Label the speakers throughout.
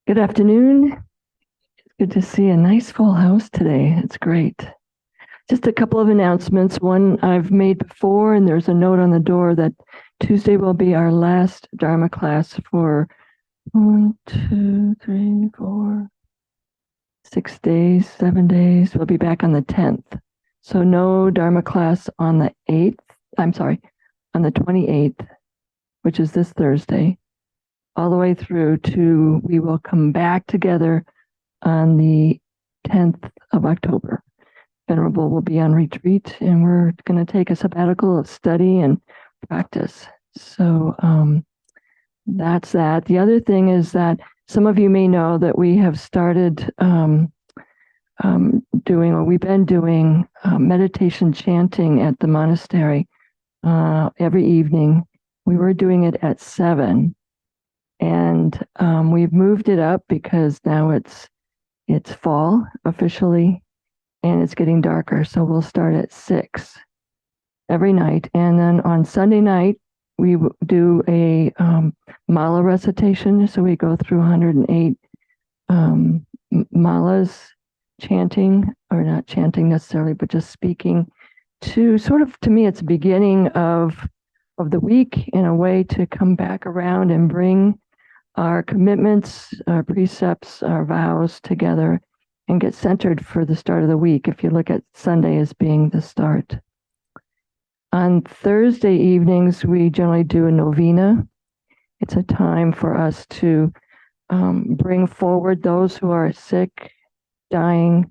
Speaker 1: Good afternoon. It's good to see a nice full house today. It's great. Just a couple of announcements. One I've made before, and there's a note on the door that Tuesday will be our last Dharma class for 6 days, 7 days. We'll be back on the 10th. So no Dharma class on the 8th. I'm sorry, on the 28th, which is this Thursday, all the way through to we will come back together on the 10th of October. Venerable will be on retreat, and we're going to take a sabbatical of study and practice. So that's that. The other thing is that some of you may know that we have started we've been doing meditation chanting at the monastery every evening. We were doing it at 7, and we've moved it up because now it's fall officially, and it's getting darker. So we'll start at 6 every night. And then on Sunday night, we do a mala recitation. So we go through 108 malas, chanting, or not chanting necessarily, but just speaking to to me, it's the beginning of the week in a way to come back around and bring our commitments, our precepts, our vows together and get centered for the start of the week, if you look at Sunday as being the start. On Thursday evenings, we generally do a novena. It's a time for us to bring forward those who are sick, dying,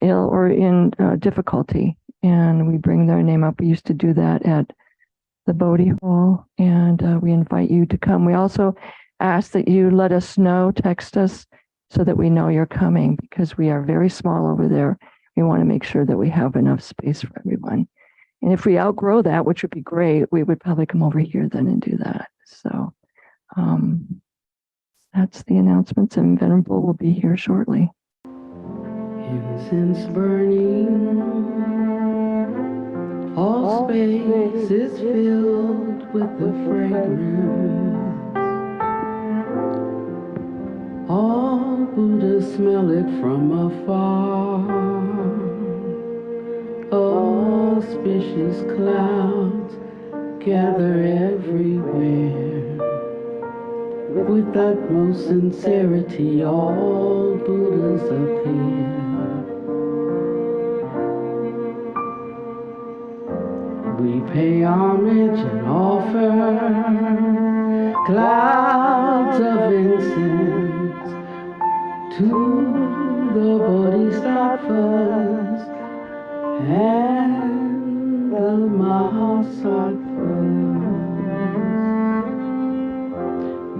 Speaker 1: ill, or in difficulty, and we bring their name up. We used to do that at the Bodhi Hall, and we invite you to come. We also ask that you let us know, text us, so that we know you're coming, because we are very small over there. We want to make sure that we have enough space for everyone. And if we outgrow that, which would be great, we would probably come over here then and do that. So that's the announcements, and Venerable will be here shortly.
Speaker 2: Incense burning, all space is filled with the fragrance. All Buddhas smell it from afar. Auspicious clouds gather everywhere. With utmost sincerity, all Buddhas appear. We pay homage and offer clouds of incense to the Bodhisattvas and the Mahasattvas.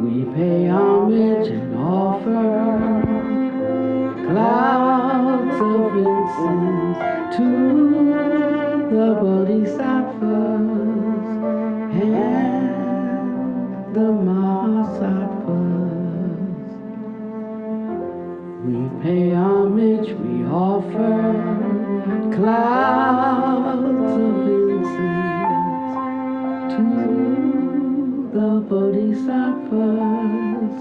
Speaker 2: We pay homage and offer clouds of incense to the Bodhisattvas and the Mahasattvas. We pay homage, we offer clouds of incense to the Bodhisattvas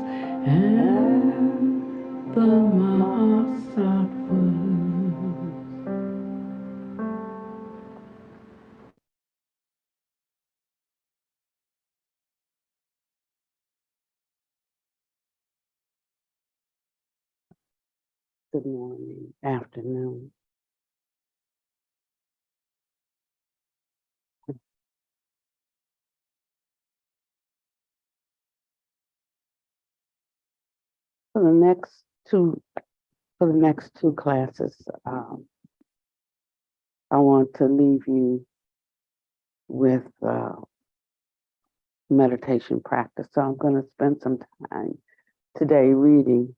Speaker 2: and the Mahasattvas. Good morning, afternoon. For the next two classes, I want to leave you with meditation practice. So I'm going to spend some time today reading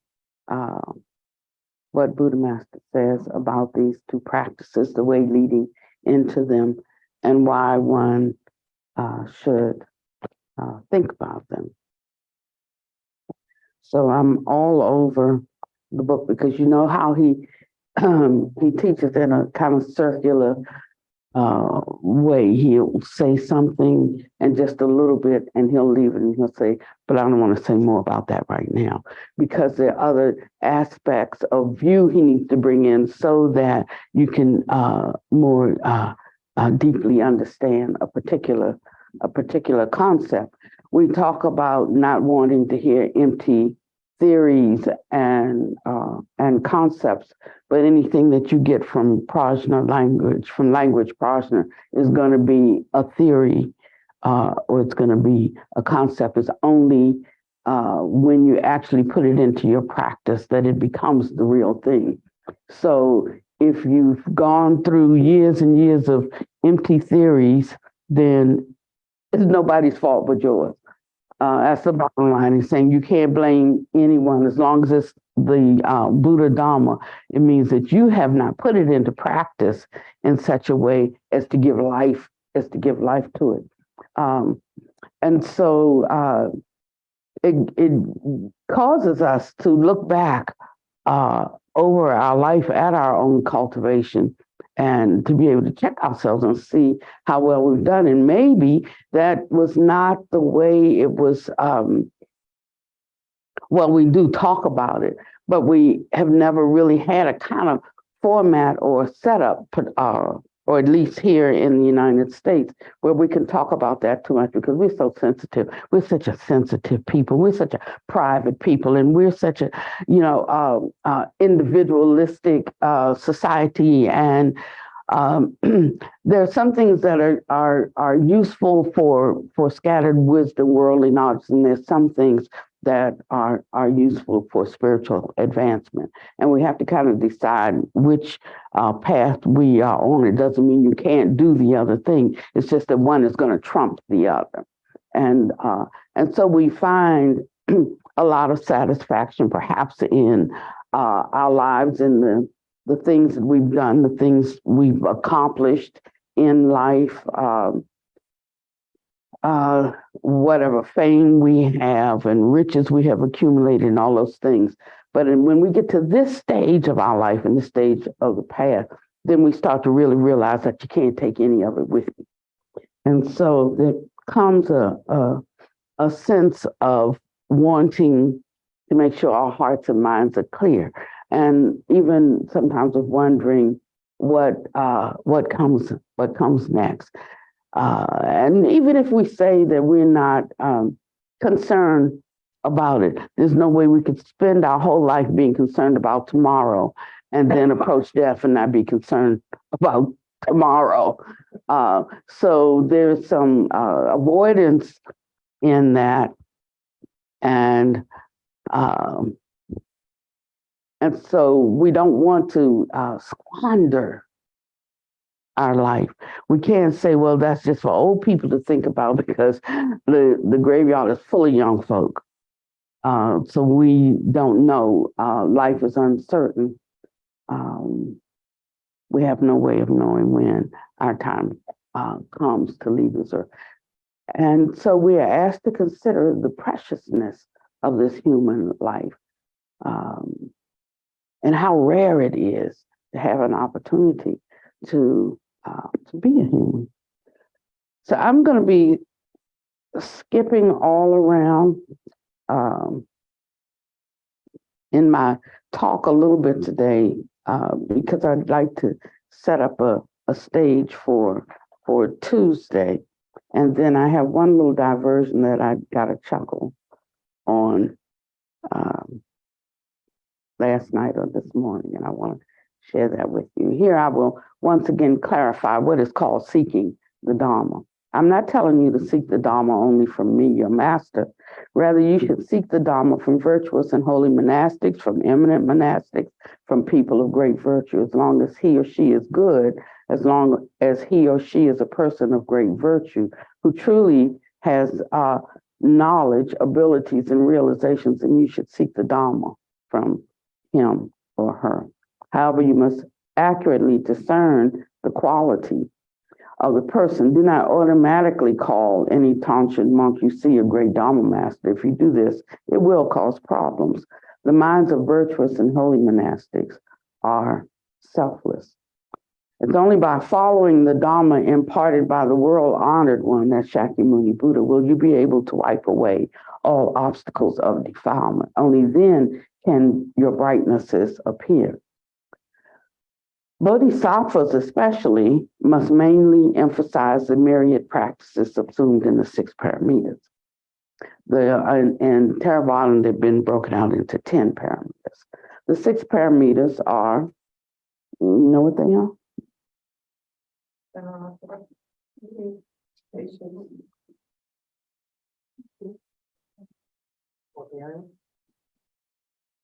Speaker 2: what Buddha Master says about these two practices, the way leading into them, and why one should think about them. So I'm all over the book because you know how he teaches in a kind of circular way. He'll say something and just a little bit, and he'll leave it, and he'll say, "But I don't want to say more about that right now," because there are other aspects of view he needs to bring in so that you can more deeply understand a particular concept. We talk about not wanting to hear empty theories and concepts, but anything that you get from Prajna language, from language Prajna, is going to be a theory, or it's going to be a concept. It's only when you actually put it into your practice that it becomes the real thing. So if you've gone through years and years of empty theories, then it's nobody's fault but yours. That's the bottom line. He's saying you can't blame anyone as long as it's the Buddha Dharma. It means that you have not put it into practice in such a way as to give life to it. And so it causes us to look back over our life at our own cultivation and to be able to check ourselves and see how well we've done. And maybe that was not the way it was. Well, we do talk about it, but we have never really had a kind of format or setup, or at least here in the United States, where we can talk about that too much because we're so sensitive. We're such a sensitive people. We're such a private people, and we're such a, individualistic society. And there are some things that are useful for scattered wisdom, worldly knowledge, and there's some things that are useful for spiritual advancement. And we have to kind of decide which path we are on. It doesn't mean you can't do the other thing. It's just that one is going to trump the other. And so we find a lot of satisfaction, perhaps, in our lives, in the things that we've done, the things we've accomplished in life, whatever fame we have and riches we have accumulated and all those things. But when we get to this stage of our life and this stage of the path, then we start to really realize that you can't take any of it with you. And so there comes a sense of wanting to make sure our hearts and minds are clear, and even sometimes of wondering what comes next. And even if we say that we're not concerned about it, there's no way we could spend our whole life being concerned about tomorrow and then approach death and not be concerned about tomorrow. So there's some avoidance in that. And so we don't want to squander our life. We can't say, well, that's just for old people to think about because the graveyard is full of young folk. So we don't know. Life is uncertain. We have no way of knowing when our time comes to leave this earth. And so we are asked to consider the preciousness of this human life, and how rare it is to have an opportunity to be a human. So I'm going to be skipping all around in my talk a little bit today because I'd like to set up a stage for Tuesday. And then I have one little diversion that I got a chuckle on last night or this morning, and I want to share that with you. Here I will once again clarify what is called seeking the Dharma. I'm not telling you to seek the Dharma only from me, your master. Rather, you should seek the Dharma from virtuous and holy monastics, from eminent monastics, from people of great virtue, as long as he or she is good, as long as he or she is a person of great virtue, who truly has knowledge, abilities, and realizations, and you should seek the Dharma from him or her. However, you must accurately discern the quality of the person. Do not automatically call any Tantric monk you see a great Dharma master. If you do this, it will cause problems. The minds of virtuous and holy monastics are selfless. It's only by following the Dharma imparted by the world-honored one, that's Shakyamuni Buddha, will you be able to wipe away all obstacles of defilement. Only then can your brightnesses appear. Bodhisattvas especially must mainly emphasize the myriad practices subsumed in the 6 paramitas. In Theravada, they've been broken out into 10 paramitas. The 6 paramitas are, you know what they are?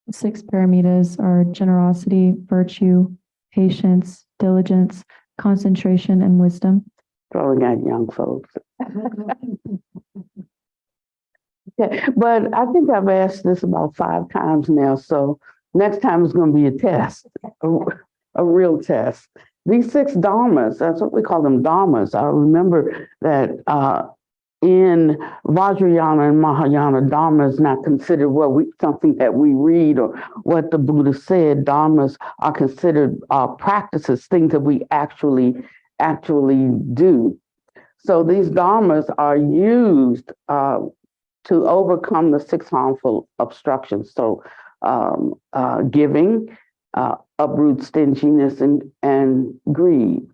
Speaker 3: The 6 paramitas are generosity, virtue, patience, diligence, concentration, and wisdom.
Speaker 2: Throwing out young folks. Okay, but I think I've asked this about 5 times now, so next time is going to be a test, a real test. These 6 dharmas, that's what we call them, dharmas. I remember that in Vajrayana and Mahayana, dharma is not considered something that we read or what the Buddha said. Dharmas are considered practices, things that we actually do. So these dharmas are used to overcome the 6 harmful obstructions. So giving, uproot stinginess and greed.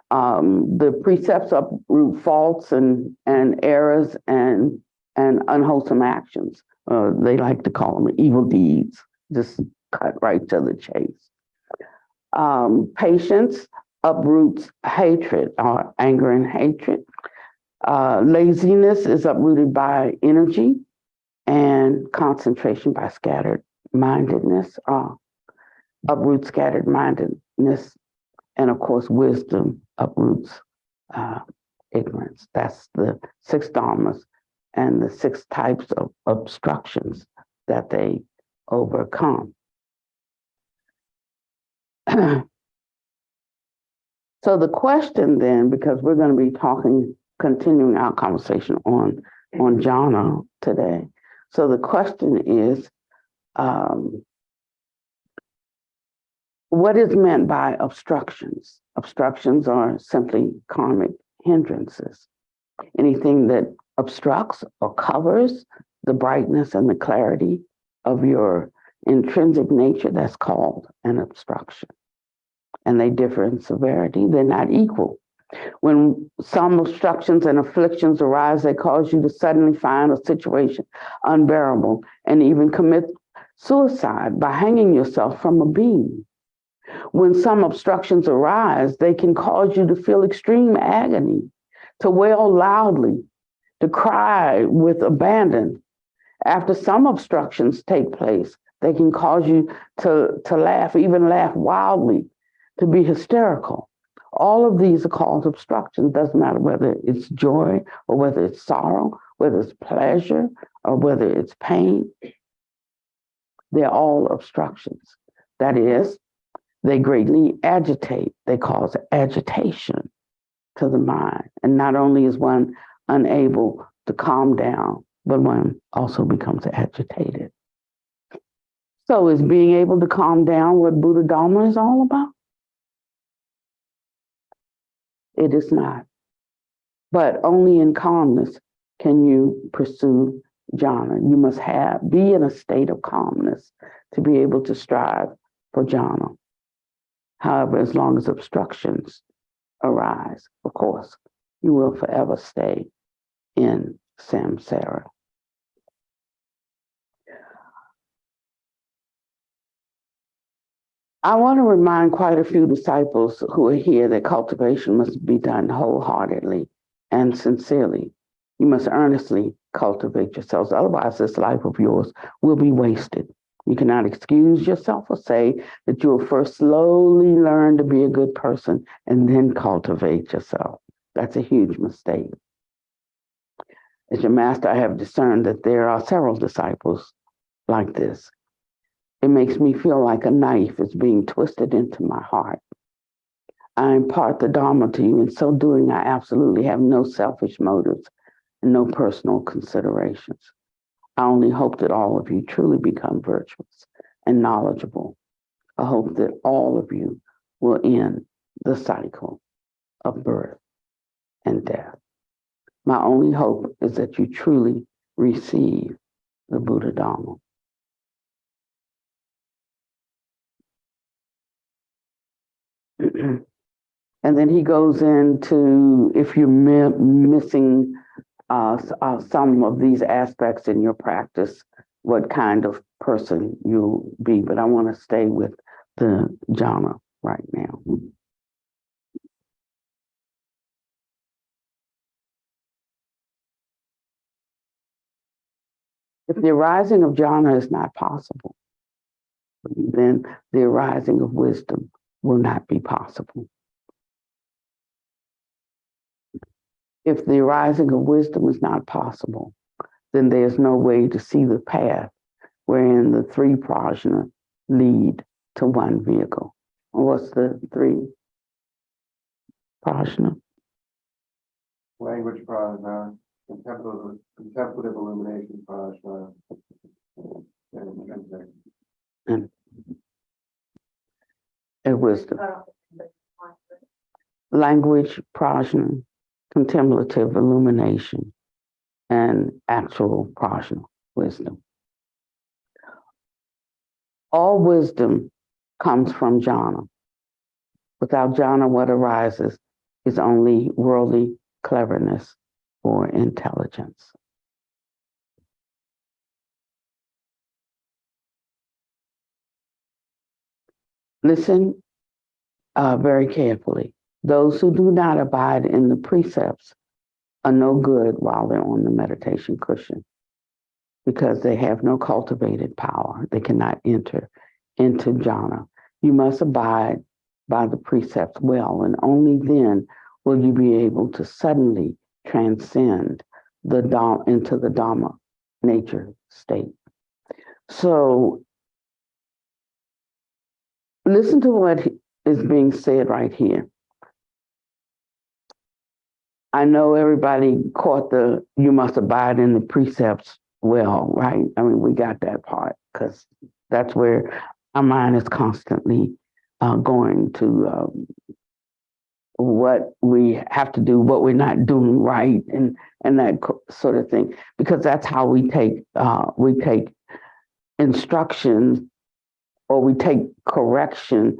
Speaker 2: The precepts uproot faults and errors and unwholesome actions. They like to call them evil deeds. Just cut right to the chase. Patience uproots hatred or anger and hatred. Laziness is uprooted by energy, and concentration by scattered mindedness, uproots scattered mindedness, and of course, wisdom uproots ignorance. That's the 6 dharmas and the 6 types of obstructions that they overcome. So the question then, because we're going to be continuing our conversation on jhana today. So the question is, what is meant by obstructions? Obstructions are simply karmic hindrances. Anything that obstructs or covers the brightness and the clarity of your intrinsic nature, that's called an obstruction. And they differ in severity, they're not equal. When some obstructions and afflictions arise, they cause you to suddenly find a situation unbearable and even commit suicide by hanging yourself from a beam. When some obstructions arise, they can cause you to feel extreme agony, to wail loudly, to cry with abandon. After some obstructions take place, they can cause you to laugh, even laugh wildly, to be hysterical. All of these are called obstructions. Doesn't matter whether it's joy or whether it's sorrow, whether it's pleasure or whether it's pain. They're all obstructions. That is, they greatly agitate. They cause agitation to the mind. And not only is one unable to calm down, but one also becomes agitated. So is being able to calm down what Buddha Dharma is all about? It is not. But only in calmness can you pursue jhana. You must be in a state of calmness to be able to strive for jhana. However, as long as obstructions arise, of course, you will forever stay in samsara. I want to remind quite a few disciples who are here that cultivation must be done wholeheartedly and sincerely. You must earnestly cultivate yourselves. Otherwise, this life of yours will be wasted. You cannot excuse yourself or say that you will first slowly learn to be a good person and then cultivate yourself. That's a huge mistake. As your master, I have discerned that there are several disciples like this. It makes me feel like a knife is being twisted into my heart. I impart the Dharma to you. In so doing, I absolutely have no selfish motives and no personal considerations. I only hope that all of you truly become virtuous and knowledgeable. I hope that all of you will end the cycle of birth and death. My only hope is that you truly receive the Buddha Dharma. And then he goes into, if you're missing some of these aspects in your practice, what kind of person you'll be. But I want to stay with the jhana right now. If the arising of jhana is not possible, then the arising of wisdom will not be possible. If the arising of wisdom is not possible, then there's no way to see the path wherein the three prajna lead to one vehicle. What's the three prajna?
Speaker 4: Language prajna, contemplative illumination prajna, and intrinsic.
Speaker 2: And wisdom. Language prajna, contemplative illumination, and actual prajna, wisdom. All wisdom comes from jhana. Without jhana, what arises is only worldly cleverness or intelligence. Listen very carefully. Those who do not abide in the precepts are no good while they're on the meditation cushion because they have no cultivated power. They cannot enter into jhana. You must abide by the precepts well, and only then will you be able to suddenly transcend into the Dhamma nature state. So listen to what is being said right here. I know everybody caught you must abide in the precepts well, right? I mean, we got that part because that's where our mind is constantly going to what we have to do, what we're not doing right, and that sort of thing. Because that's how we take instructions, or we take correction,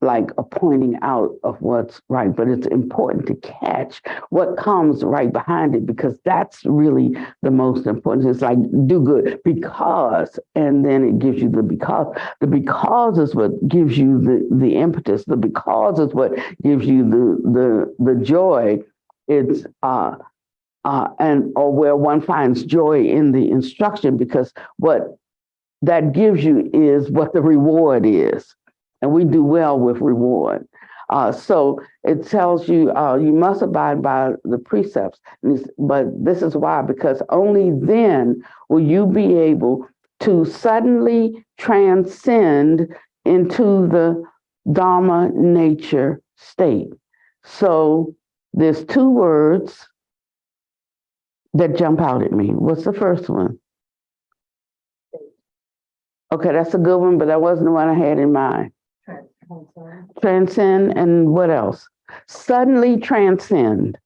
Speaker 2: like a pointing out of what's right. But it's important to catch what comes right behind it, because that's really the most important. It's like, do good because, and then it gives you the because. The because is what gives you the impetus. The because is what gives you the joy. It's or where one finds joy in the instruction, because what that gives you is what the reward is. And we do well with reward. So it tells you you must abide by the precepts. But this is why, because only then will you be able to suddenly transcend into the Dharma nature state. So there's two words that jump out at me. What's the first one? Okay, that's a good one, but that wasn't the one I had in mind. Transcend, and what else? Suddenly transcend.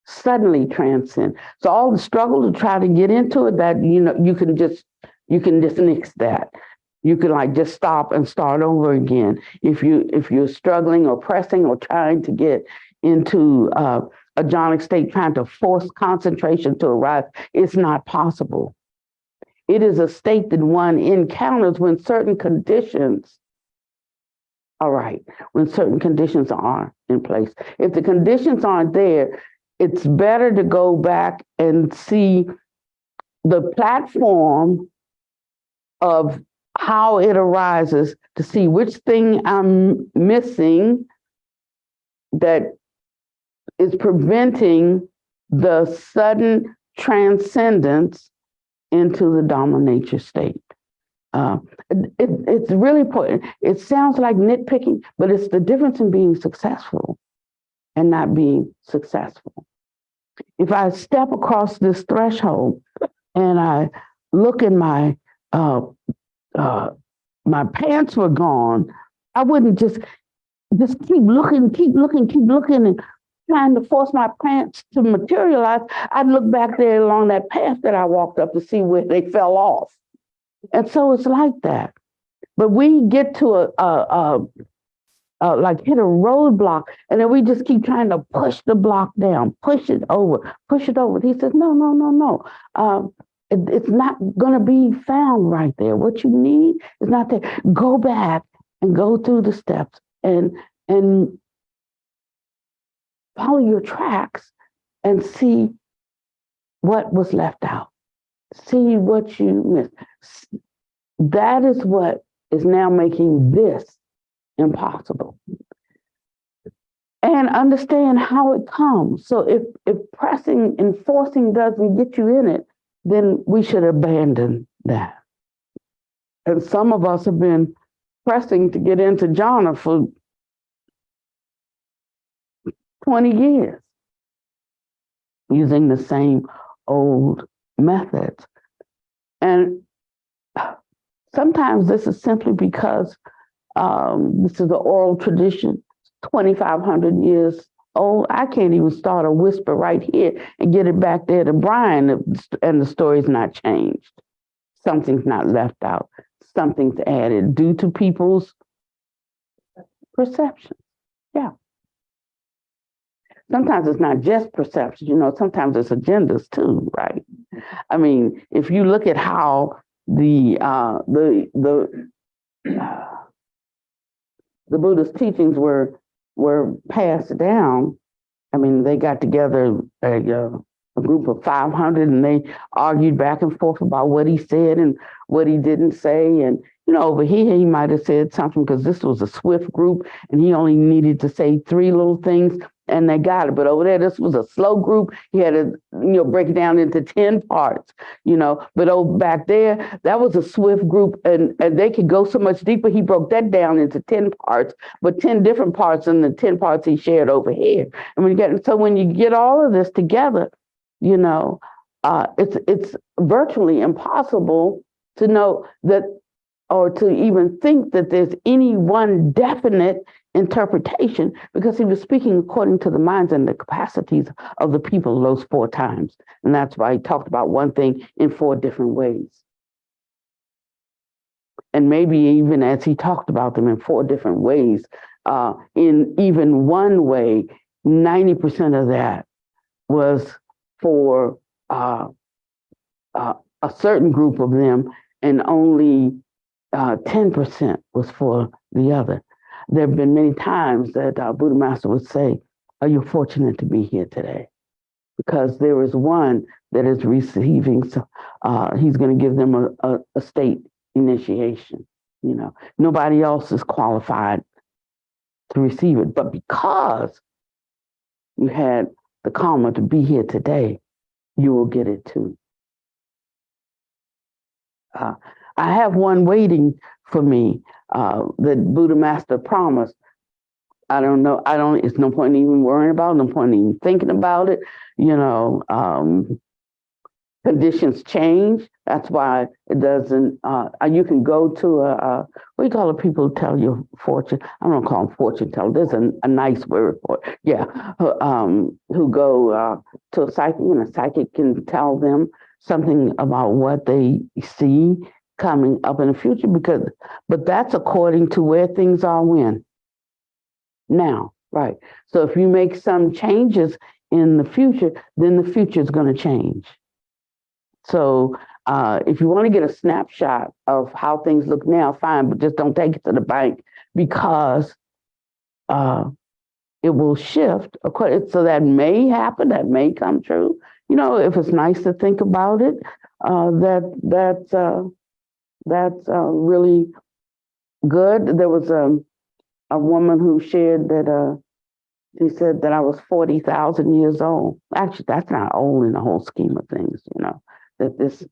Speaker 2: Suddenly transcend. So all the struggle to try to get into it, that you can just nix that. You can like just stop and start over again. If you're struggling or pressing or trying to get into a jhanic state, trying to force concentration to arise, it's not possible. It is a state that one encounters when certain conditions are right, when certain conditions are in place. If the conditions aren't there, it's better to go back and see the platform of how it arises, to see which thing I'm missing that is preventing the sudden transcendence into the Dhamma nature state. It's really important. It sounds like nitpicking, but it's the difference in being successful and not being successful. If I step across this threshold and I look in my pants were gone, I wouldn't just just keep looking, keep looking, keep looking, and trying to force my plants to materialize, I'd look back there along that path that I walked up to see where they fell off. And so it's like that. But we get to like hit a roadblock, and then we just keep trying to push the block down, push it over, push it over. He says, no, no, no, no. It's not going to be found right there. What you need is not there. Go back and go through the steps and follow your tracks and see what was left out. See what you missed. That is what is now making this impossible. And understand how it comes. So if pressing and forcing doesn't get you in it, then we should abandon that. And some of us have been pressing to get into jhana for 20 years using the same old methods. And sometimes this is simply because this is the oral tradition, 2,500 years old. I can't even start a whisper right here and get it back there to Brian, and the story's not changed. Something's not left out. Something's added due to people's perception. Yeah. Sometimes it's not just perception, sometimes it's agendas too, right? I mean, if you look at how the Buddha's teachings were passed down, I mean, they got together a group of 500 and they argued back and forth about what he said and what he didn't say. And, over here, he might have said something because this was a swift group and he only needed to say 3 little things and they got it. But over there, this was a slow group. He had to, break it down into 10 parts, But over back there, that was a swift group and they could go so much deeper. He broke that down into 10 parts, but 10 different parts in the 10 parts he shared over here. And when you get all of this together, it's virtually impossible to know that, or to even think that there's any one definite interpretation, because he was speaking according to the minds and the capacities of the people those 4 times. And that's why he talked about one thing in 4 different ways. And maybe even as he talked about them in 4 different ways, in even one way, 90% of that was for a certain group of them, and only 10% was for the other. There have been many times that Buddha Master would say, are you fortunate to be here today? Because there is one that is receiving, he's going to give them a state initiation. Nobody else is qualified to receive it. But because you had the karma to be here today, you will get it too. I have one waiting for me that Buddha Master promised. I don't know. It's no point in even worrying about it, no point in even thinking about it. Conditions change. That's why it doesn't, you can go to what do you call it? People tell you fortune. I don't call them fortune teller. There's a nice word for it. Yeah. Who go to a psychic, and a psychic can tell them something about what they see coming up in the future, but that's according to where things are when. Now, right. So if you make some changes in the future, then the future is going to change. So if you want to get a snapshot of how things look now, fine, but just don't take it to the bank, because it will shift. So that may happen, that may come true. If it's nice to think about it, that's really good. There was a woman who shared that she said that I was 40,000 years old. Actually, that's not old in the whole scheme of things, that this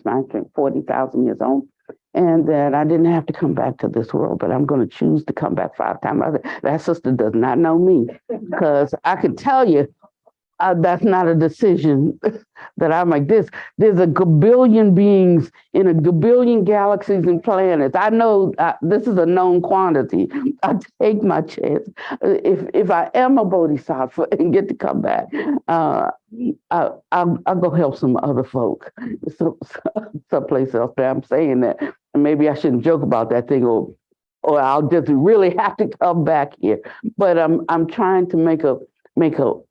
Speaker 2: man 40,000 years old, and that I didn't have to come back to this world, but I'm going to choose to come back 5 times. That sister does not know me, because I can tell you That's not a decision that I make. There's a gabillion beings in a gabillion galaxies and planets. I know this is a known quantity. I take my chance. If I am a bodhisattva and get to come back, I'll go help some other folk, someplace else. But I'm saying that, and maybe I shouldn't joke about that thing, or I'll just really have to come back here. But I'm trying to make a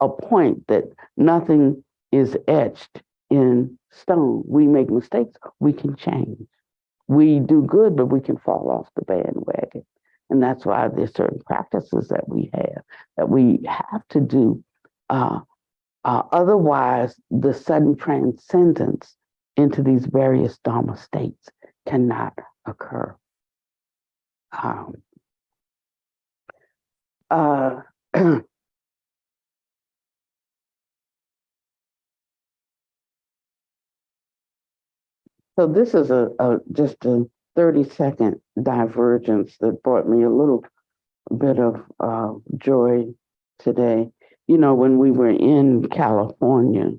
Speaker 2: point that nothing is etched in stone. We make mistakes, we can change. We do good, but we can fall off the bandwagon. And that's why there's certain practices that we have to do. Otherwise, the sudden transcendence into these various Dharma states cannot occur. Uh, So this is just a 30-second divergence that brought me a little bit of joy today. You know, when we were in California,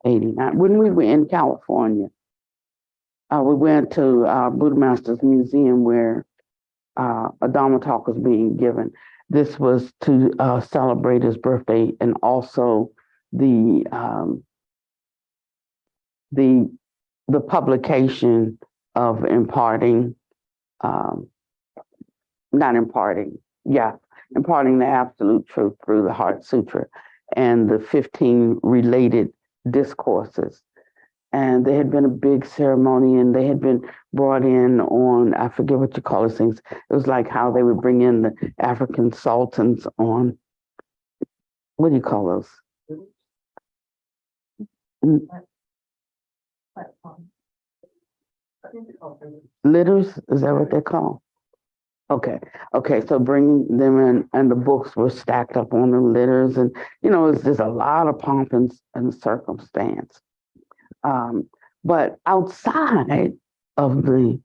Speaker 2: 89, when we were in California, we went to Buddha Master's Museum where a Dharma talk was being given. This was to celebrate his birthday, and also the publication of imparting the absolute truth through the Heart Sutra and the 15 related discourses. And there had been a big ceremony, and they had been brought in on, I forget what you call those things. It was like how they would bring in the African sultans on, what do you call those? Litters, is that what they're called? Okay, so bringing them in, and the books were stacked up on the litters, and it's just a lot of pomp and circumstance. But outside of the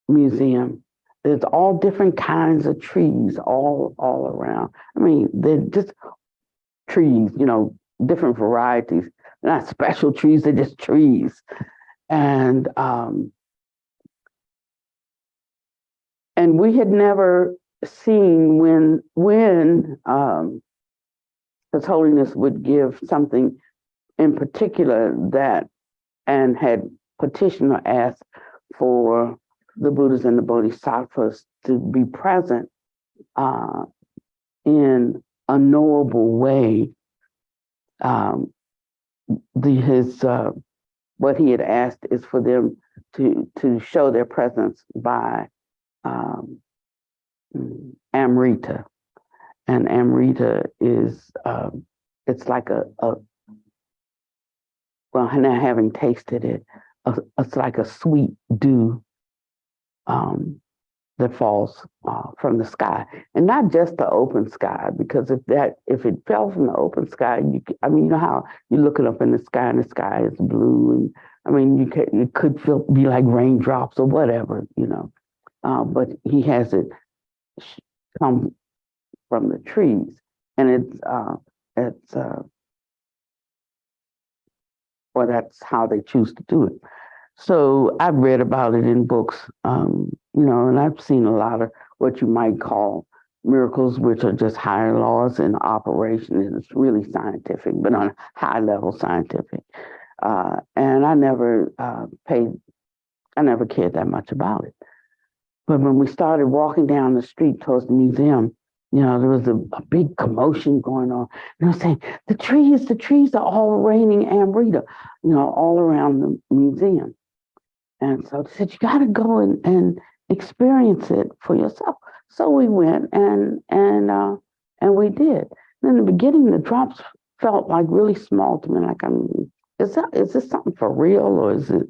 Speaker 2: museum, there's all different kinds of trees all around. I mean, they're just trees, different varieties. They're not special trees, they're just trees. And we had never seen when His Holiness would give something in particular and had petitioned or asked for the Buddhas and the Bodhisattvas to be present in a knowable way. What he had asked is for them to show their presence by Amrita, and Amrita is it's like well, now having tasted it, it's like a sweet dew that falls from the sky, and not just the open sky, because if it fell from the open sky, you know how you're looking up in the sky and the sky is blue, and it could be like raindrops or whatever, but he has it come from the trees, and or that's how they choose to do it. So I've read about it in books, and I've seen a lot of what you might call miracles, which are just higher laws in operation, and it's really scientific, but on a high level scientific. And I never cared that much about it. But when we started walking down the street towards the museum, there was a big commotion going on. And I was saying, the trees are all raining Amrita, all around the museum. And so they said, you got to go and experience it for yourself. So we went and we did. And in the beginning, the drops felt like really small to me. Like, is this something for real, or is it,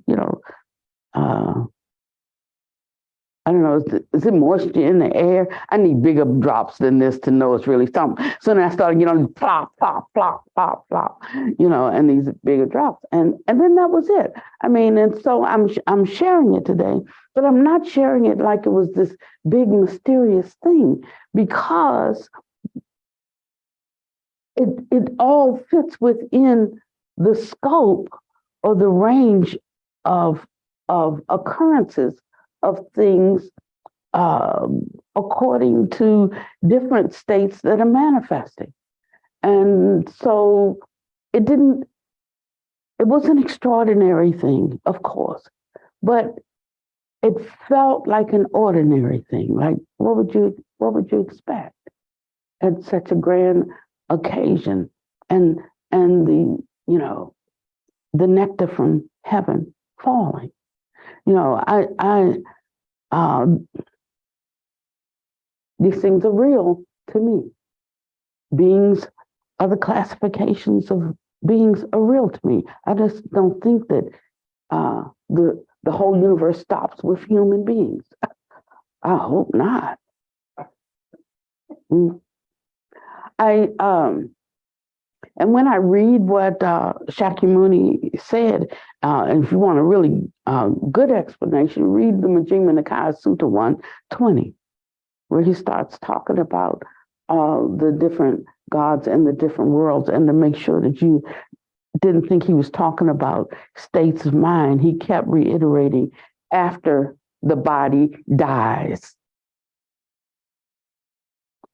Speaker 2: I don't know, is it moisture in the air? I need bigger drops than this to know it's really something. So then I started, plop, plop, plop, plop, plop, and these bigger drops. And then that was it. And so I'm sharing it today, but I'm not sharing it like it was this big mysterious thing, because it all fits within the scope or the range of occurrences of things according to different states that are manifesting. And so it didn't, it was an extraordinary thing, of course, but it felt like an ordinary thing. Like what would you expect at such a grand occasion? And the, you know, the nectar from heaven falling. You know, these things are real to me. Beings, other classifications of beings are real to me. I just don't think that the whole universe stops with human beings. I hope not. I and when I read what Shakyamuni said, and if you want a really good explanation, read the Majjhima Nikaya Sutta 120, where he starts talking about the different gods and the different worlds, and to make sure that you didn't think he was talking about states of mind, he kept reiterating after the body dies.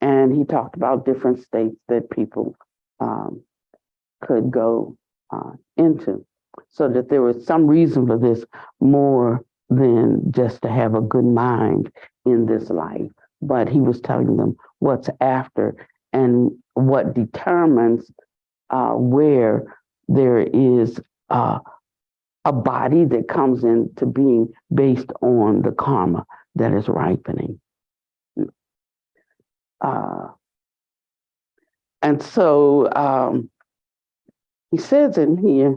Speaker 2: And he talked about different states that people could go into, so that there was some reason for this more than just to have a good mind in this life. But he was telling them what's after and what determines where there is a body that comes into being based on the karma that is ripening. And so he says in here,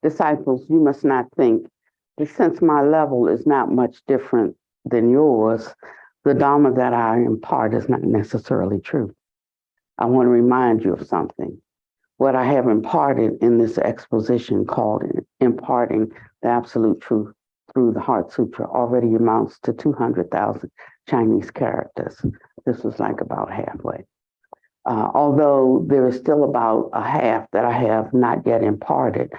Speaker 2: disciples, you must not think that since my level is not much different than yours, the Dharma that I impart is not necessarily true. I want to remind you of something. What I have imparted in this exposition called Imparting the Absolute Truth through the Heart Sutra already amounts to 200,000 Chinese characters. This was like about halfway. Although there is still about a half that I have not yet imparted,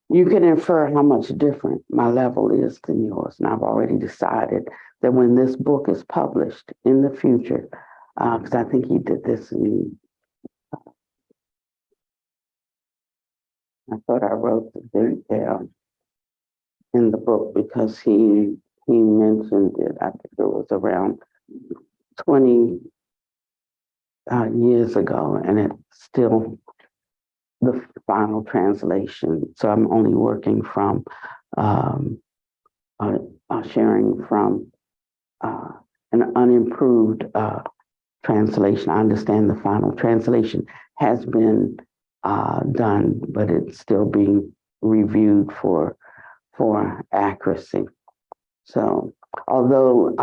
Speaker 2: you can infer how much different my level is than yours. And I've already decided that when this book is published in the future, because I think he did this I thought I wrote the date down in the book because he mentioned it. I think it was around 20 years ago, and it's still the final translation. So I'm only working from sharing from an unimproved translation. I understand the final translation has been done, but it's still being reviewed for accuracy. So although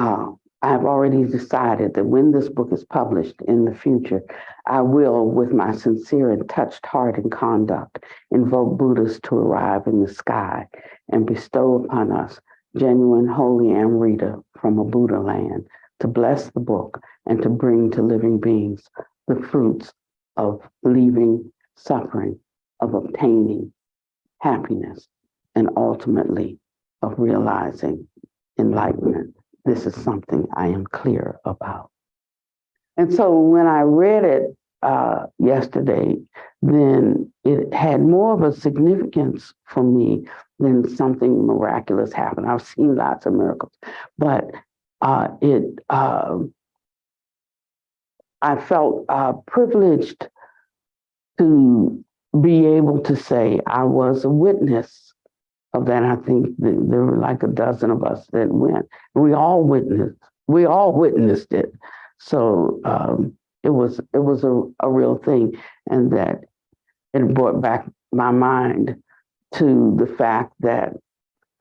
Speaker 2: I've already decided that when this book is published in the future, I will, with my sincere and touched heart and conduct, invoke Buddhas to arrive in the sky and bestow upon us genuine holy Amrita from a Buddha land to bless the book and to bring to living beings the fruits of leaving suffering, of obtaining happiness, and ultimately of realizing enlightenment. This is something I am clear about. And so when I read it yesterday, then it had more of a significance for me than something miraculous happened. I've seen lots of miracles, but I felt privileged to be able to say I was a witness of that. I think that there were like a dozen of us that went. We all witnessed it. So it was a real thing, and that it brought back my mind to the fact that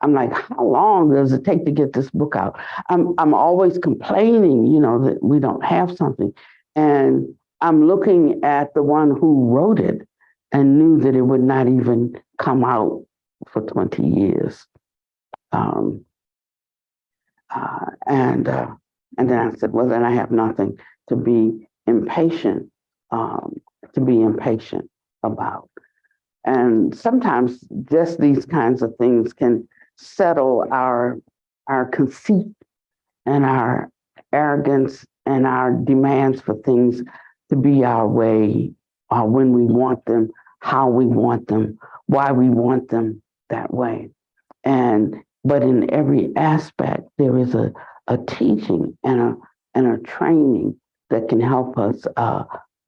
Speaker 2: I'm like, how long does it take to get this book out? I'm always complaining, you know, that we don't have something. And I'm looking at the one who wrote it and knew that it would not even come out for 20 years. Um, uh, and uh, and then I said, well, then I have nothing to be impatient, um, about. And sometimes just these kinds of things can settle our conceit and our arrogance and our demands for things to be our way, when we want them, how we want them, why we want them that way. But in every aspect, there is a teaching and a training that can help us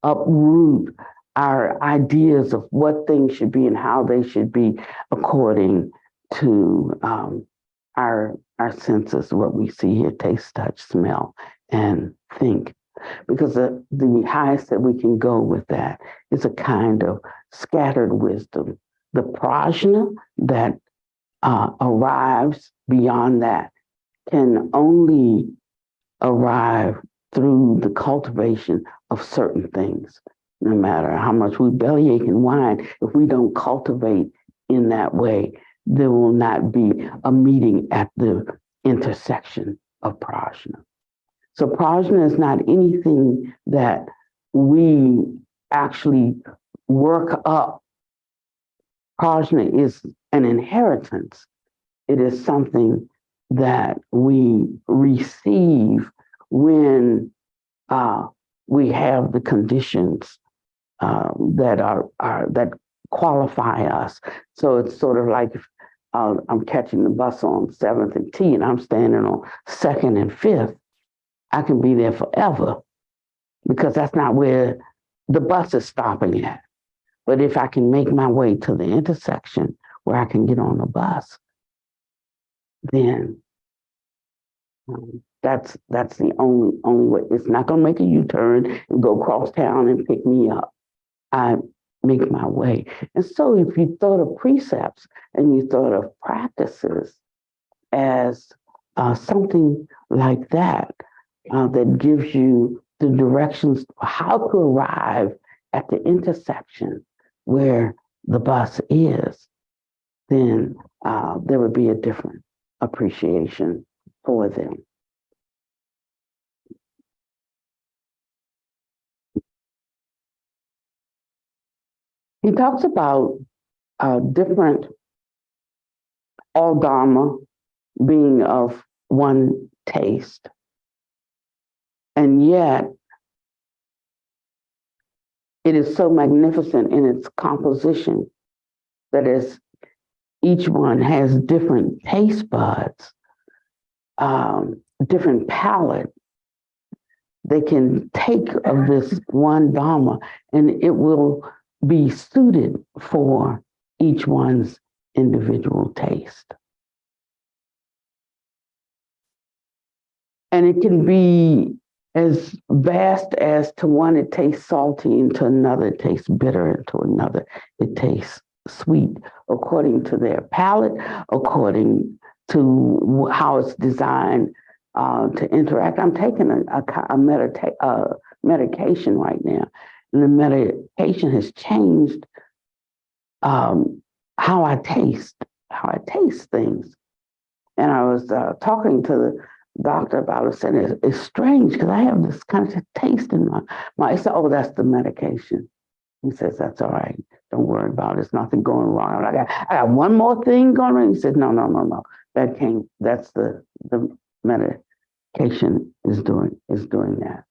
Speaker 2: uproot our ideas of what things should be and how they should be according to our senses, what we see, hear, taste, touch, smell, and think. Because the highest that we can go with that is a kind of scattered wisdom. The prajna that arrives beyond that can only arrive through the cultivation of certain things. No matter how much we bellyache and whine, if we don't cultivate in that way, there will not be a meeting at the intersection of prajna. So prajna is not anything that we actually work up. Prajna is an inheritance. It is something that we receive when we have the conditions that qualify us. So it's sort of like if I'm catching the bus on 7th and T and I'm standing on 2nd and 5th, I can be there forever because that's not where the bus is stopping at. But if I can make my way to the intersection where I can get on the bus, then that's the only way. It's not going to make a U-turn and go cross town and pick me up. I make my way. And so if you thought of precepts and you thought of practices as something like that, that gives you the directions how to arrive at the intersection where the bus is, then there would be a different appreciation for them. He talks about different all dharma being of one taste, and yet it is so magnificent in its composition that as each one has different taste buds, different palate, they can take of this one dharma and it will be suited for each one's individual taste. And it can be as vast as to one it tastes salty and to another it tastes bitter and to another it tastes sweet, according to their palate, according to how it's designed to interact. I'm taking a medication right now, and the medication has changed how I taste things. And I was talking to the doctor about it, saying it's strange because I have this kind of taste in my. I said, "Oh, that's the medication." He says, "That's all right. Don't worry about it. There's nothing going wrong." I got one more thing going on. He said, "No. That can't. That's the medication is doing that."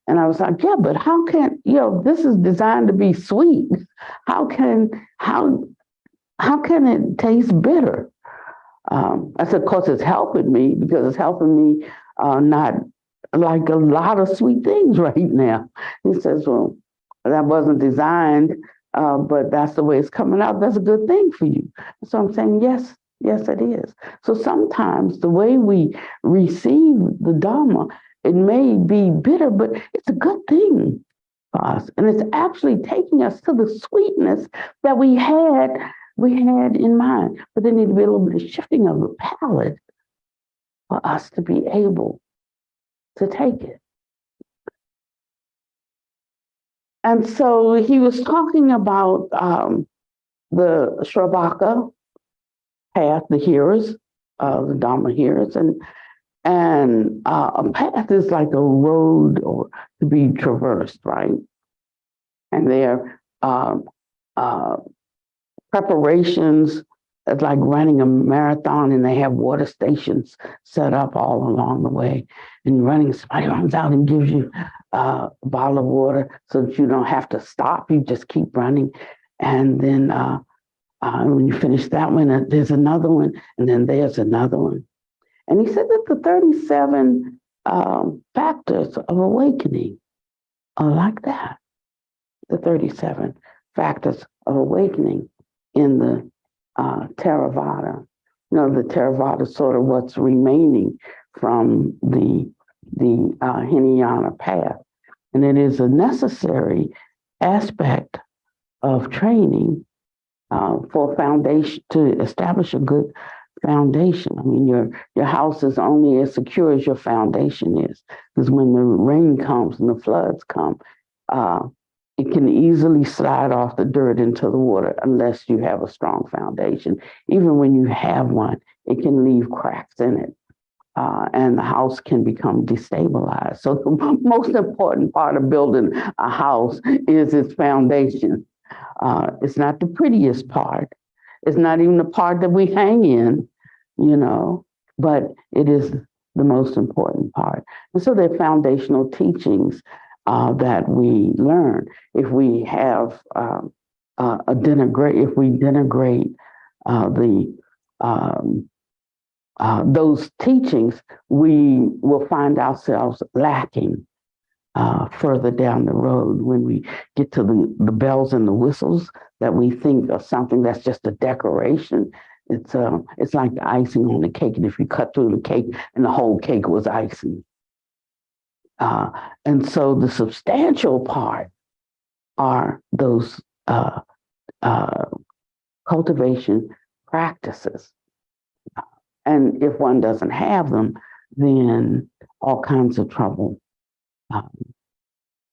Speaker 2: And I was like, "Yeah, but how can this is designed to be sweet? How can it taste bitter?" I said, "Of course, it's helping me because it's helping me not like a lot of sweet things right now." He says, "Well, that wasn't designed, but that's the way it's coming out. That's a good thing for you." So I'm saying, yes, it is. So sometimes the way we receive the Dharma, it may be bitter, but it's a good thing for us. And it's actually taking us to the sweetness that we had in mind. But there needs to be a little bit of shifting of the palate for us to be able to take it. And so he was talking about the Shravaka path, the hearers, the Dharma hearers, and a path is like a road or to be traversed, right? And there are preparations. It's like running a marathon, and they have water stations set up all along the way. And you're running, somebody runs out and gives you a bottle of water so that you don't have to stop. You just keep running. And then when you finish that one, there's another one, and then there's another one. And he said that the 37 factors of awakening are like that. The 37 factors of awakening in the Theravada. You know, the Theravada is sort of what's remaining from the Hinayana path. And it is a necessary aspect of training for a foundation, to establish a good foundation. I mean, your house is only as secure as your foundation is. Because when the rain comes and the floods come, it can easily slide off the dirt into the water unless you have a strong foundation. Even when you have one, it can leave cracks in it. And the house can become destabilized. So the most important part of building a house is its foundation. It's not the prettiest part. It's not even the part that we hang in, you know, but it is the most important part. And so they're foundational teachings that we learn. If we have if we denigrate those teachings, we will find ourselves lacking further down the road when we get to the bells and the whistles that we think of something that's just a decoration. It's like the icing on the cake, and if you cut through the cake and the whole cake was icing. And so the substantial part are those cultivation practices. And if one doesn't have them, then all kinds of trouble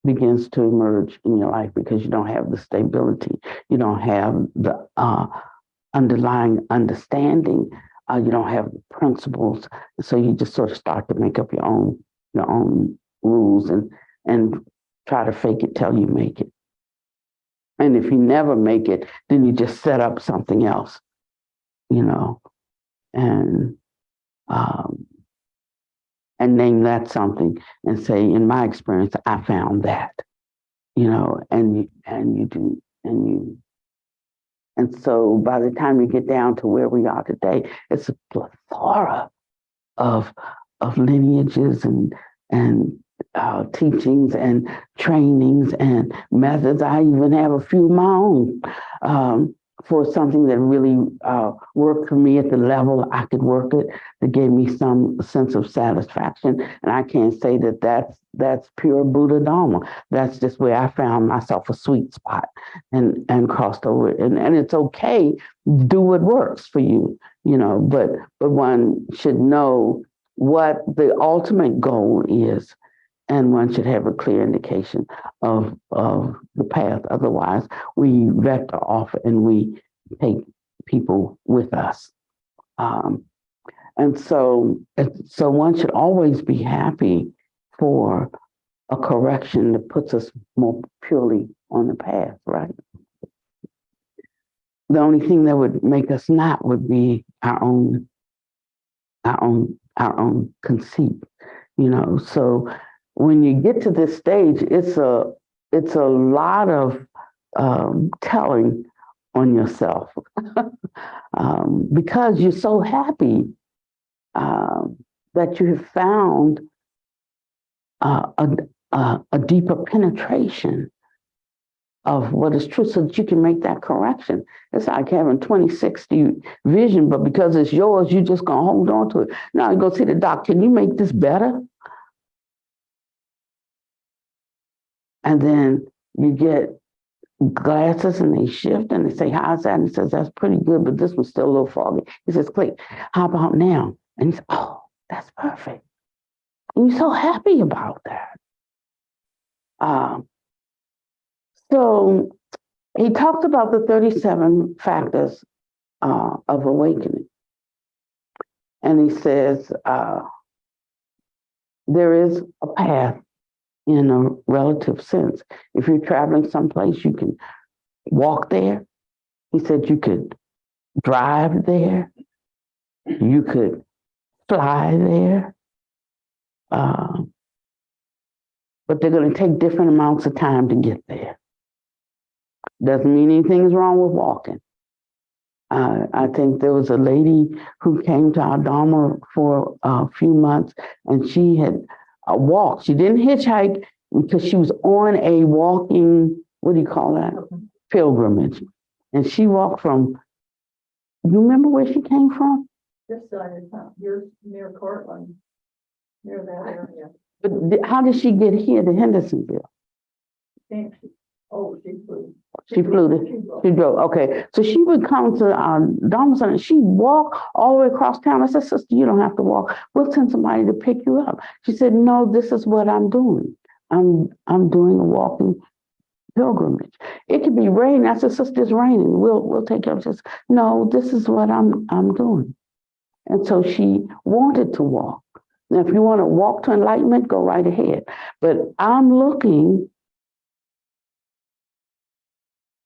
Speaker 2: begins to emerge in your life, because you don't have the stability, you don't have the underlying understanding, you don't have the principles, so you just sort of start to make up your own rules and try to fake it till you make it. And if you never make it, then you just set up something else, you know, and name that something and say, in my experience, I found that, you know, and you do, and so by the time you get down to where we are today, it's a plethora of lineages and teachings and trainings and methods. I even have a few of my own for something that really worked for me at the level I could work it, that gave me some sense of satisfaction. And I can't say that that's pure Buddha Dharma. That's just where I found myself a sweet spot and crossed over. And it's okay, do what works for you, you know, but one should know what the ultimate goal is, and one should have a clear indication of the path. Otherwise, we vector off and we take people with us. And so one should always be happy for a correction that puts us more purely on the path, right? The only thing that would make us not would be our own conceit, you know. So when you get to this stage, it's a lot of telling on yourself because you're so happy that you have found a deeper penetration of what is true, so that you can make that correction. It's like having 20/60 vision, but because it's yours, you're just gonna hold on to it. Now you go see the doc, can you make this better? And then you get glasses and they shift and they say, how's that? And he says, that's pretty good, but this one's still a little foggy. He says, click, how about now? And he says, oh, that's perfect. And you're so happy about that. So he talks about the 37 factors of awakening. And he says there is a path in a relative sense. If you're traveling someplace, you can walk there. He said you could drive there. You could fly there. But they're going to take different amounts of time to get there. Doesn't mean anything's wrong with walking. I think there was a lady who came to our Dharma for a few months, and she had walked. She didn't hitchhike because she was on a walking, what do you call that? Pilgrimage. And she walked from, you remember where she came from?
Speaker 1: This side of town, you're near Cortland, near that area.
Speaker 2: But how did she get here to Hendersonville?
Speaker 1: She flew.
Speaker 2: She flew. She drove. Okay, so she would come to Dharma Center. She walked all the way across town. I said, "Sister, you don't have to walk. We'll send somebody to pick you up." She said, "No, this is what I'm doing. I'm doing a walking pilgrimage. It could be raining." I said, "Sister, it's raining. We'll take care of this." No, this is what I'm doing. And so she wanted to walk. Now, if you want to walk to enlightenment, go right ahead. But I'm looking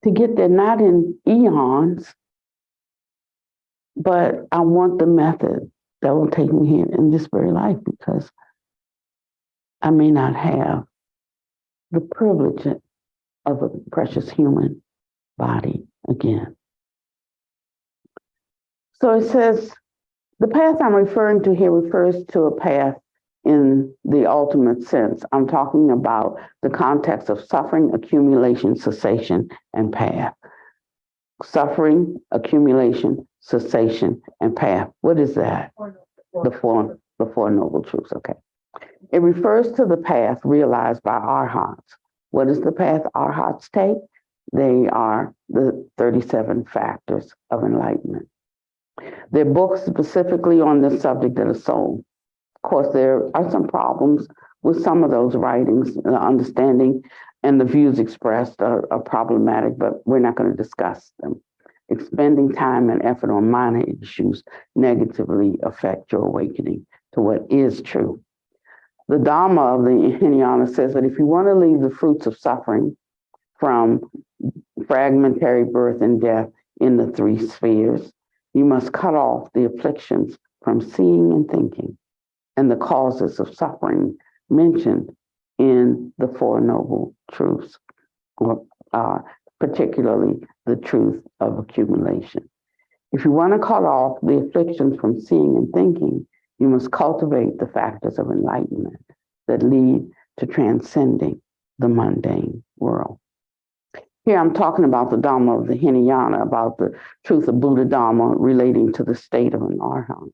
Speaker 2: to get there, not in eons, but I want the method that will take me here in this very life, because I may not have the privilege of a precious human body again. So it says, the path I'm referring to here refers to a path in the ultimate sense. I'm talking about the context of suffering, accumulation, cessation, and path. Suffering, accumulation, cessation, and path. What is that? The four noble truths. Okay. It refers to the path realized by arhats. What is the path arhats take? They are the 37 factors of enlightenment. There are books specifically on this subject that are sold. Of course, there are some problems with some of those writings. The understanding and the views expressed are problematic, but we're not going to discuss them. Expending time and effort on minor issues negatively affect your awakening to what is true. The Dharma of the Hinayana says that if you want to leave the fruits of suffering from fragmentary birth and death in the three spheres, you must cut off the afflictions from seeing and thinking and the causes of suffering mentioned in the Four Noble Truths, particularly the truth of accumulation. If you want to cut off the afflictions from seeing and thinking, you must cultivate the factors of enlightenment that lead to transcending the mundane world. Here I'm talking about the Dhamma of the Hinayana, about the truth of Buddha Dhamma relating to the state of an arhat.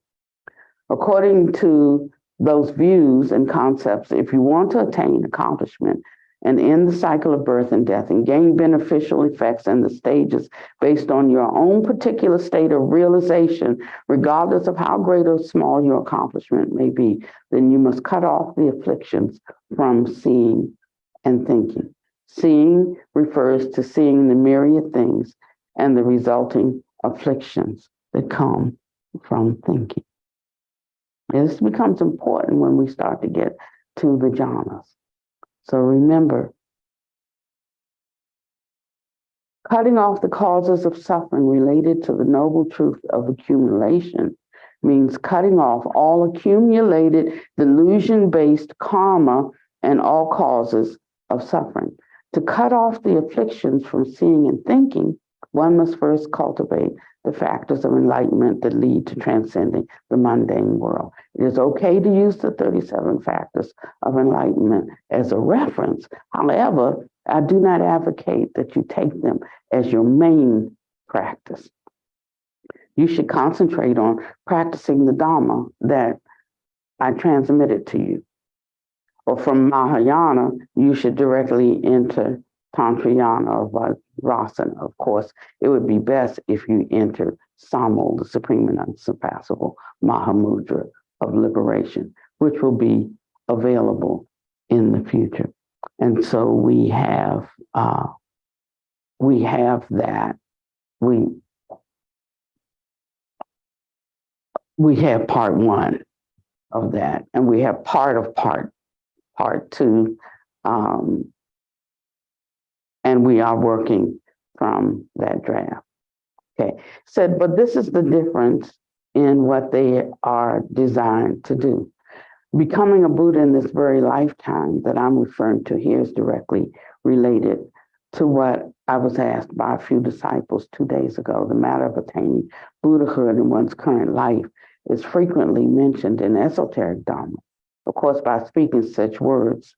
Speaker 2: According to those views and concepts, if you want to attain accomplishment and end the cycle of birth and death and gain beneficial effects and the stages based on your own particular state of realization, regardless of how great or small your accomplishment may be, then you must cut off the afflictions from seeing and thinking. Seeing refers to seeing the myriad things and the resulting afflictions that come from thinking. And this becomes important when we start to get to the jhanas. So remember, cutting off the causes of suffering related to the noble truth of accumulation means cutting off all accumulated delusion-based karma and all causes of suffering. To cut off the afflictions from seeing and thinking, one must first cultivate the factors of enlightenment that lead to transcending the mundane world. It is okay to use the 37 factors of enlightenment as a reference. However, I do not advocate that you take them as your main practice. You should concentrate on practicing the Dhamma that I transmitted to you. Or from Mahayana, you should directly enter Tantrayana or Vajrasana. Of course, it would be best if you entered Samul, the supreme and unsurpassable Mahamudra of liberation, which will be available in the future. And so we have we have that. We have part one of that, and we have part of part two, and we are working from that draft. Okay, said, but this is the difference in what they are designed to do. Becoming a Buddha in this very lifetime that I'm referring to here is directly related to what I was asked by a few disciples 2 days ago. The matter of attaining Buddhahood in one's current life is frequently mentioned in esoteric Dharma. Of course, by speaking such words,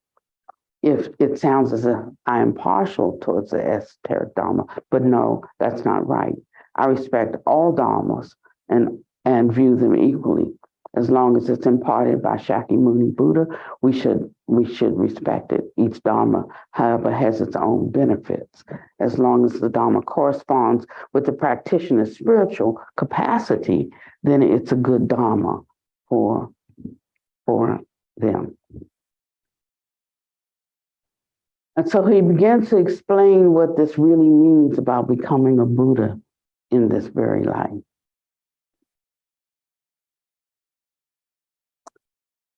Speaker 2: if it sounds as if I am partial towards the esoteric Dharma, but no, that's not right. I respect all Dharmas and view them equally. As long as it's imparted by Shakyamuni Buddha, we should respect it. Each Dharma, however, has its own benefits. As long as the Dharma corresponds with the practitioner's spiritual capacity, then it's a good Dharma for them. And so he begins to explain what this really means about becoming a Buddha in this very life.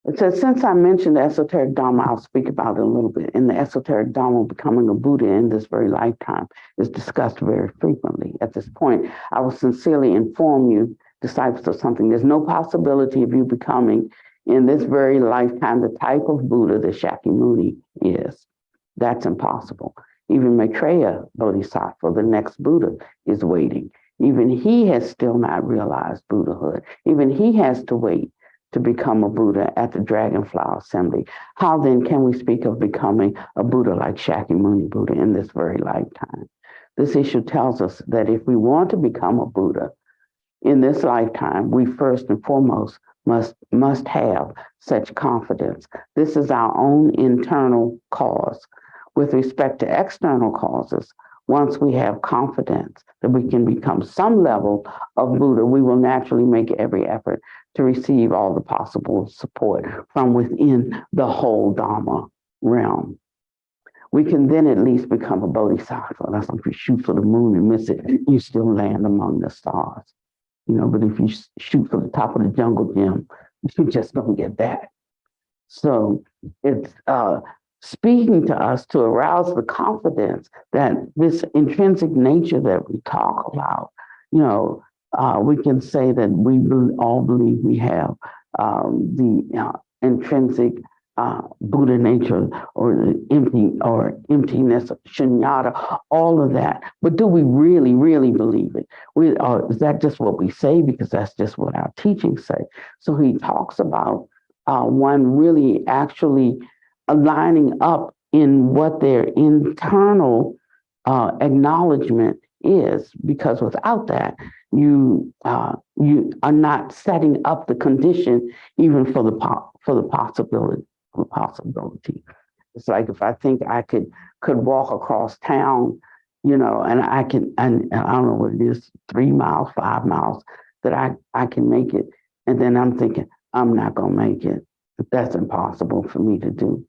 Speaker 2: It says, since I mentioned the esoteric Dharma, I'll speak about it a little bit. In the esoteric Dharma, becoming a Buddha in this very lifetime is discussed very frequently. At this point, I will sincerely inform you, disciples, of something. There's no possibility of you becoming in this very lifetime the type of Buddha that Shakyamuni is. That's impossible. Even Maitreya Bodhisattva, the next Buddha, is waiting. Even he has still not realized Buddhahood. Even he has to wait to become a Buddha at the Dragonflower Assembly. How then can we speak of becoming a Buddha like Shakyamuni Buddha in this very lifetime? This issue tells us that if we want to become a Buddha in this lifetime, we first and foremost must have such confidence. This is our own internal cause. With respect to external causes, once we have confidence that we can become some level of Buddha, we will naturally make every effort to receive all the possible support from within the whole Dharma realm. We can then at least become a Bodhisattva. That's like if you shoot for the moon and miss it, you still land among the stars. But if you shoot for the top of the jungle gym, you just don't get that. So it's speaking to us to arouse the confidence that this intrinsic nature that we talk about, we can say that we all believe we have the intrinsic Buddha nature or the emptiness, shunyata, all of that. But do we really, really believe it? Is that just what we say because that's just what our teachings say? So he talks about one really actually aligning up in what their internal acknowledgement is, because without that, you are not setting up the condition even for the possibility. It's like if I think I could walk across town, and I don't know what it is, 3 miles, 5 miles, that I can make it, and then I'm thinking I'm not gonna make it. That's impossible for me to do.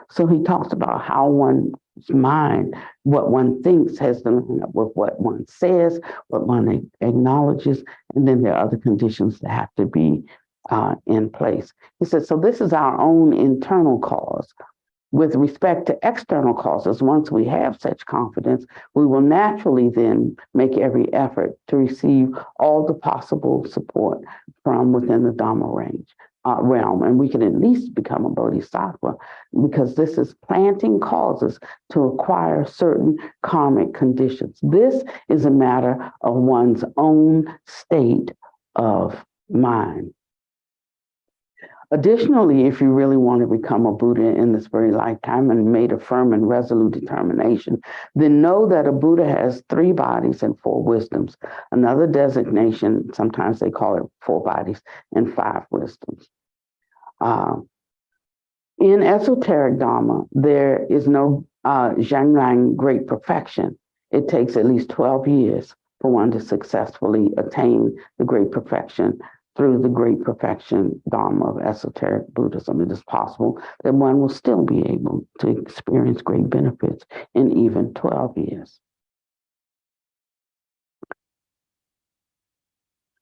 Speaker 2: So he talks about how one's mind, what one thinks, has to line up with what one says, what one acknowledges, and then there are other conditions that have to be in place. He says, so this is our own internal cause. With respect to external causes, once we have such confidence, we will naturally then make every effort to receive all the possible support from within the Dharma realm. And we can at least become a Bodhisattva because this is planting causes to acquire certain karmic conditions. This is a matter of one's own state of mind. Additionally, if you really want to become a Buddha in this very lifetime and made a firm and resolute determination, then know that a Buddha has 3 bodies and 4 wisdoms. Another designation, sometimes they call it 4 bodies and 5 wisdoms. In esoteric Dharma, there is no Zhangrang great perfection. It takes at least 12 years for one to successfully attain the great perfection through the great perfection Dharma of esoteric Buddhism, it is possible that one will still be able to experience great benefits in even 12 years.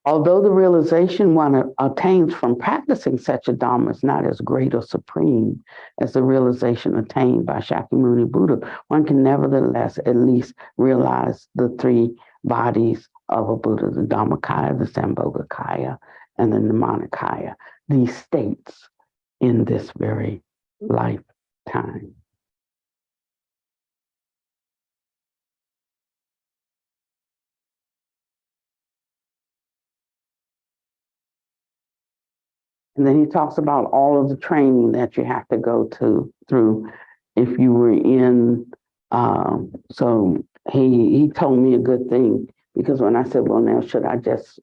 Speaker 2: Although the realization one attains from practicing such a Dharma is not as great or supreme as the realization attained by Shakyamuni Buddha, one can nevertheless at least realize the three bodies of a Buddha, the Dhammakaya, the Sambhogakaya, and the Nirmanakaya, these states in this very lifetime. And then he talks about all of the training that you have to go through if you were in. So he told me a good thing, because when I said, well, now should I just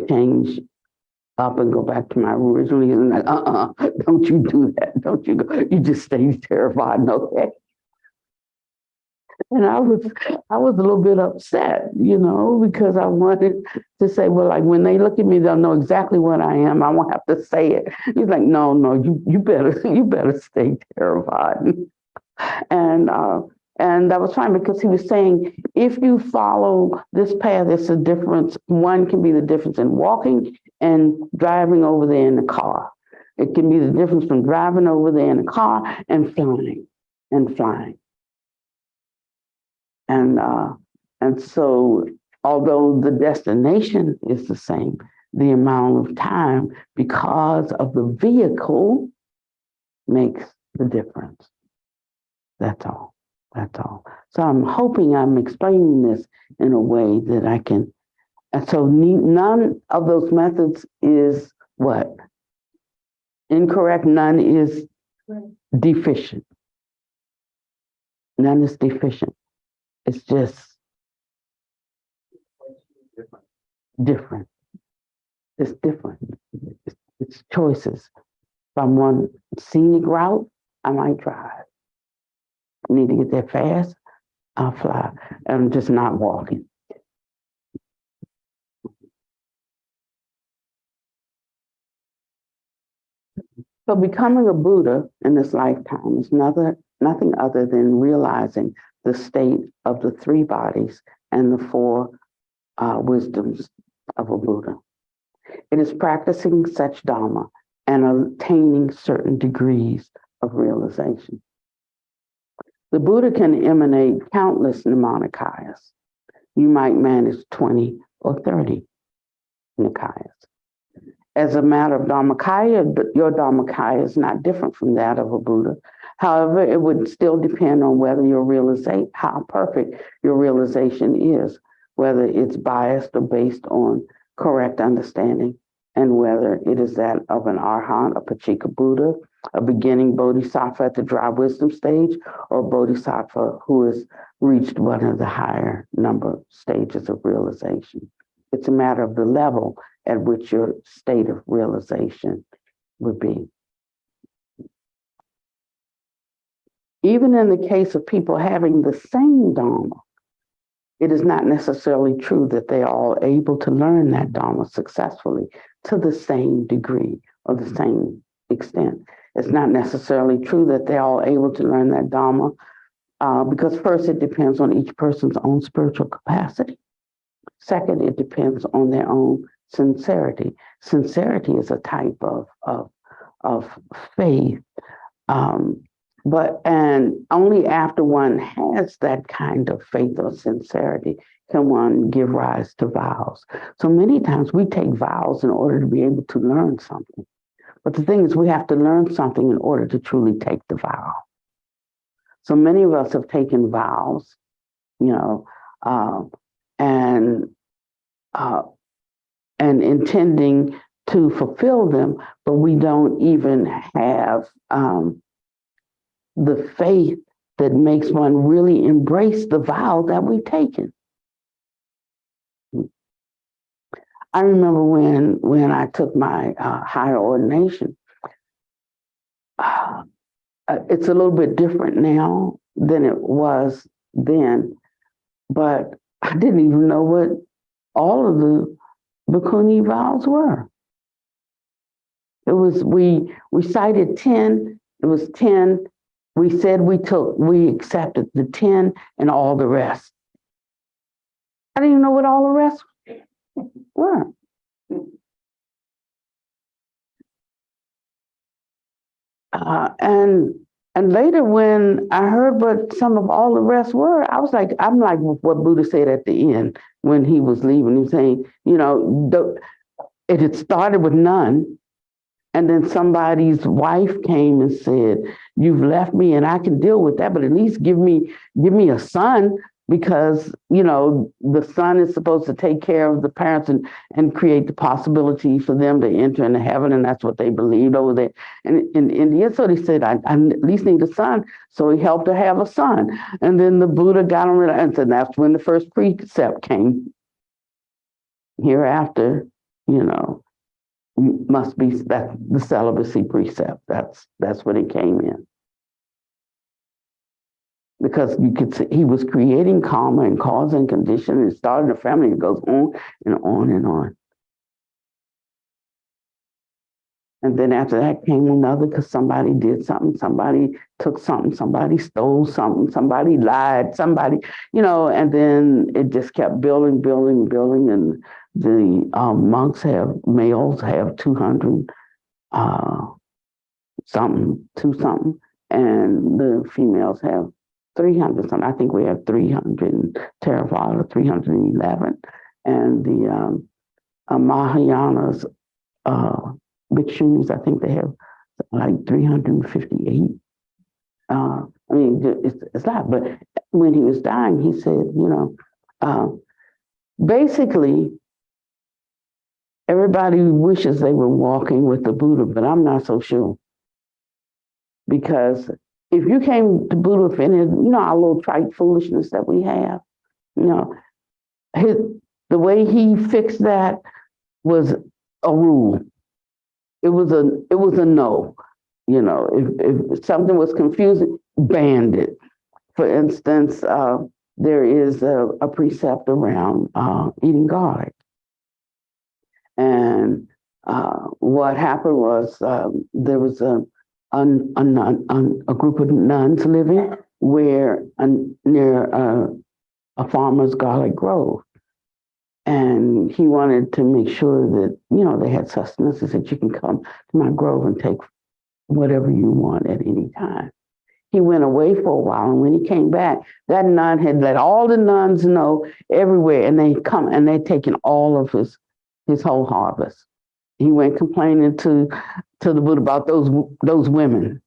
Speaker 2: change up and go back to my original? He was like, don't you do that. Don't you go. You just stay terrified. Okay. And I was a little bit upset, because I wanted to say, well, like when they look at me, they'll know exactly what I am. I won't have to say it. He's like, no, you better stay terrified. And that was fine, because he was saying, if you follow this path, it's a difference. One can be the difference in walking and driving over there in the car. It can be the difference from driving over there in the car and flying. And so, although the destination is the same, the amount of time, because of the vehicle, makes the difference. That's all. So I'm hoping I'm explaining this in a way that I can. And so none of those methods is what? Incorrect. None is deficient. None is deficient. It's just different. It's different. It's choices. If I'm on scenic route, I might drive. Need to get there fast, I'll fly. I'm just not walking. So becoming a Buddha in this lifetime is nothing other than realizing the state of the three bodies and the four wisdoms of a Buddha. It is practicing such Dharma and attaining certain degrees of realization. The Buddha can emanate countless Nirmanakayas. You might manage 20 or 30 Nikayas. As a matter of Dhammakaya, your Dhammakaya is not different from that of a Buddha. However, it would still depend on whether how perfect your realization is, whether it's biased or based on correct understanding, and whether it is that of an Arhat, a Pachika Buddha, a beginning Bodhisattva at the dry wisdom stage, or a Bodhisattva who has reached one of the higher number stages of realization. It's a matter of the level at which your state of realization would be. Even in the case of people having the same Dharma, it is not necessarily true that they are all able to learn that Dharma successfully to the same degree or the same extent. It's not necessarily true that they're all able to learn that Dharma because first, it depends on each person's own spiritual capacity. Second, it depends on their own sincerity. Sincerity is a type of faith. And only after one has that kind of faith or sincerity can one give rise to vows. So many times we take vows in order to be able to learn something. But the thing is, we have to learn something in order to truly take the vow. So many of us have taken vows, and intending to fulfill them, but we don't even have the faith that makes one really embrace the vow that we've taken. I remember when I took my higher ordination, it's a little bit different now than it was then, but I didn't even know what all of the Bhikkhuni vows were. It was, we cited 10, it was 10. We said we accepted the 10 and all the rest. I didn't even know what all the rest were. And later when I heard what some of all the rest were, I'm like what Buddha said at the end when he was leaving. He was saying, it had started with none. And then somebody's wife came and said, "You've left me and I can deal with that, but at least give me a son, because, the son is supposed to take care of the parents and create the possibility for them to enter into heaven." And that's what they believed over there. And in India, so they said, I at least need a son. So he helped her have a son. And then the Buddha got on and said, that's when the first precept came. Hereafter, must be that the celibacy precept. That's when it came in. Because you could see he was creating karma and cause and condition and starting a family. It goes on and on and on. And then after that came another, because somebody did something, somebody took something, somebody stole something, somebody lied, somebody, and then it just kept building. And the males have 200 something, and the females have 300 something. I think we have 300 Theravada, 311. And the Mahayanas, Bhikkshunis, I think they have like 358. It's a lot. But when he was dying, he said, basically, everybody wishes they were walking with the Buddha, but I'm not so sure. Because if you came to Buddha with any, our little trite foolishness that we have, the way he fixed that was a rule. It was a no. If something was confusing, banned it. For instance, there is a precept around eating garlic. And what happened was there was a group of nuns living near a farmer's garlic grove. And he wanted to make sure that, they had sustenance. He said, "You can come to my grove and take whatever you want at any time." He went away for a while, and when he came back, that nun had let all the nuns know everywhere, and they'd taken all of his whole harvest. He went complaining to the Buddha about those women.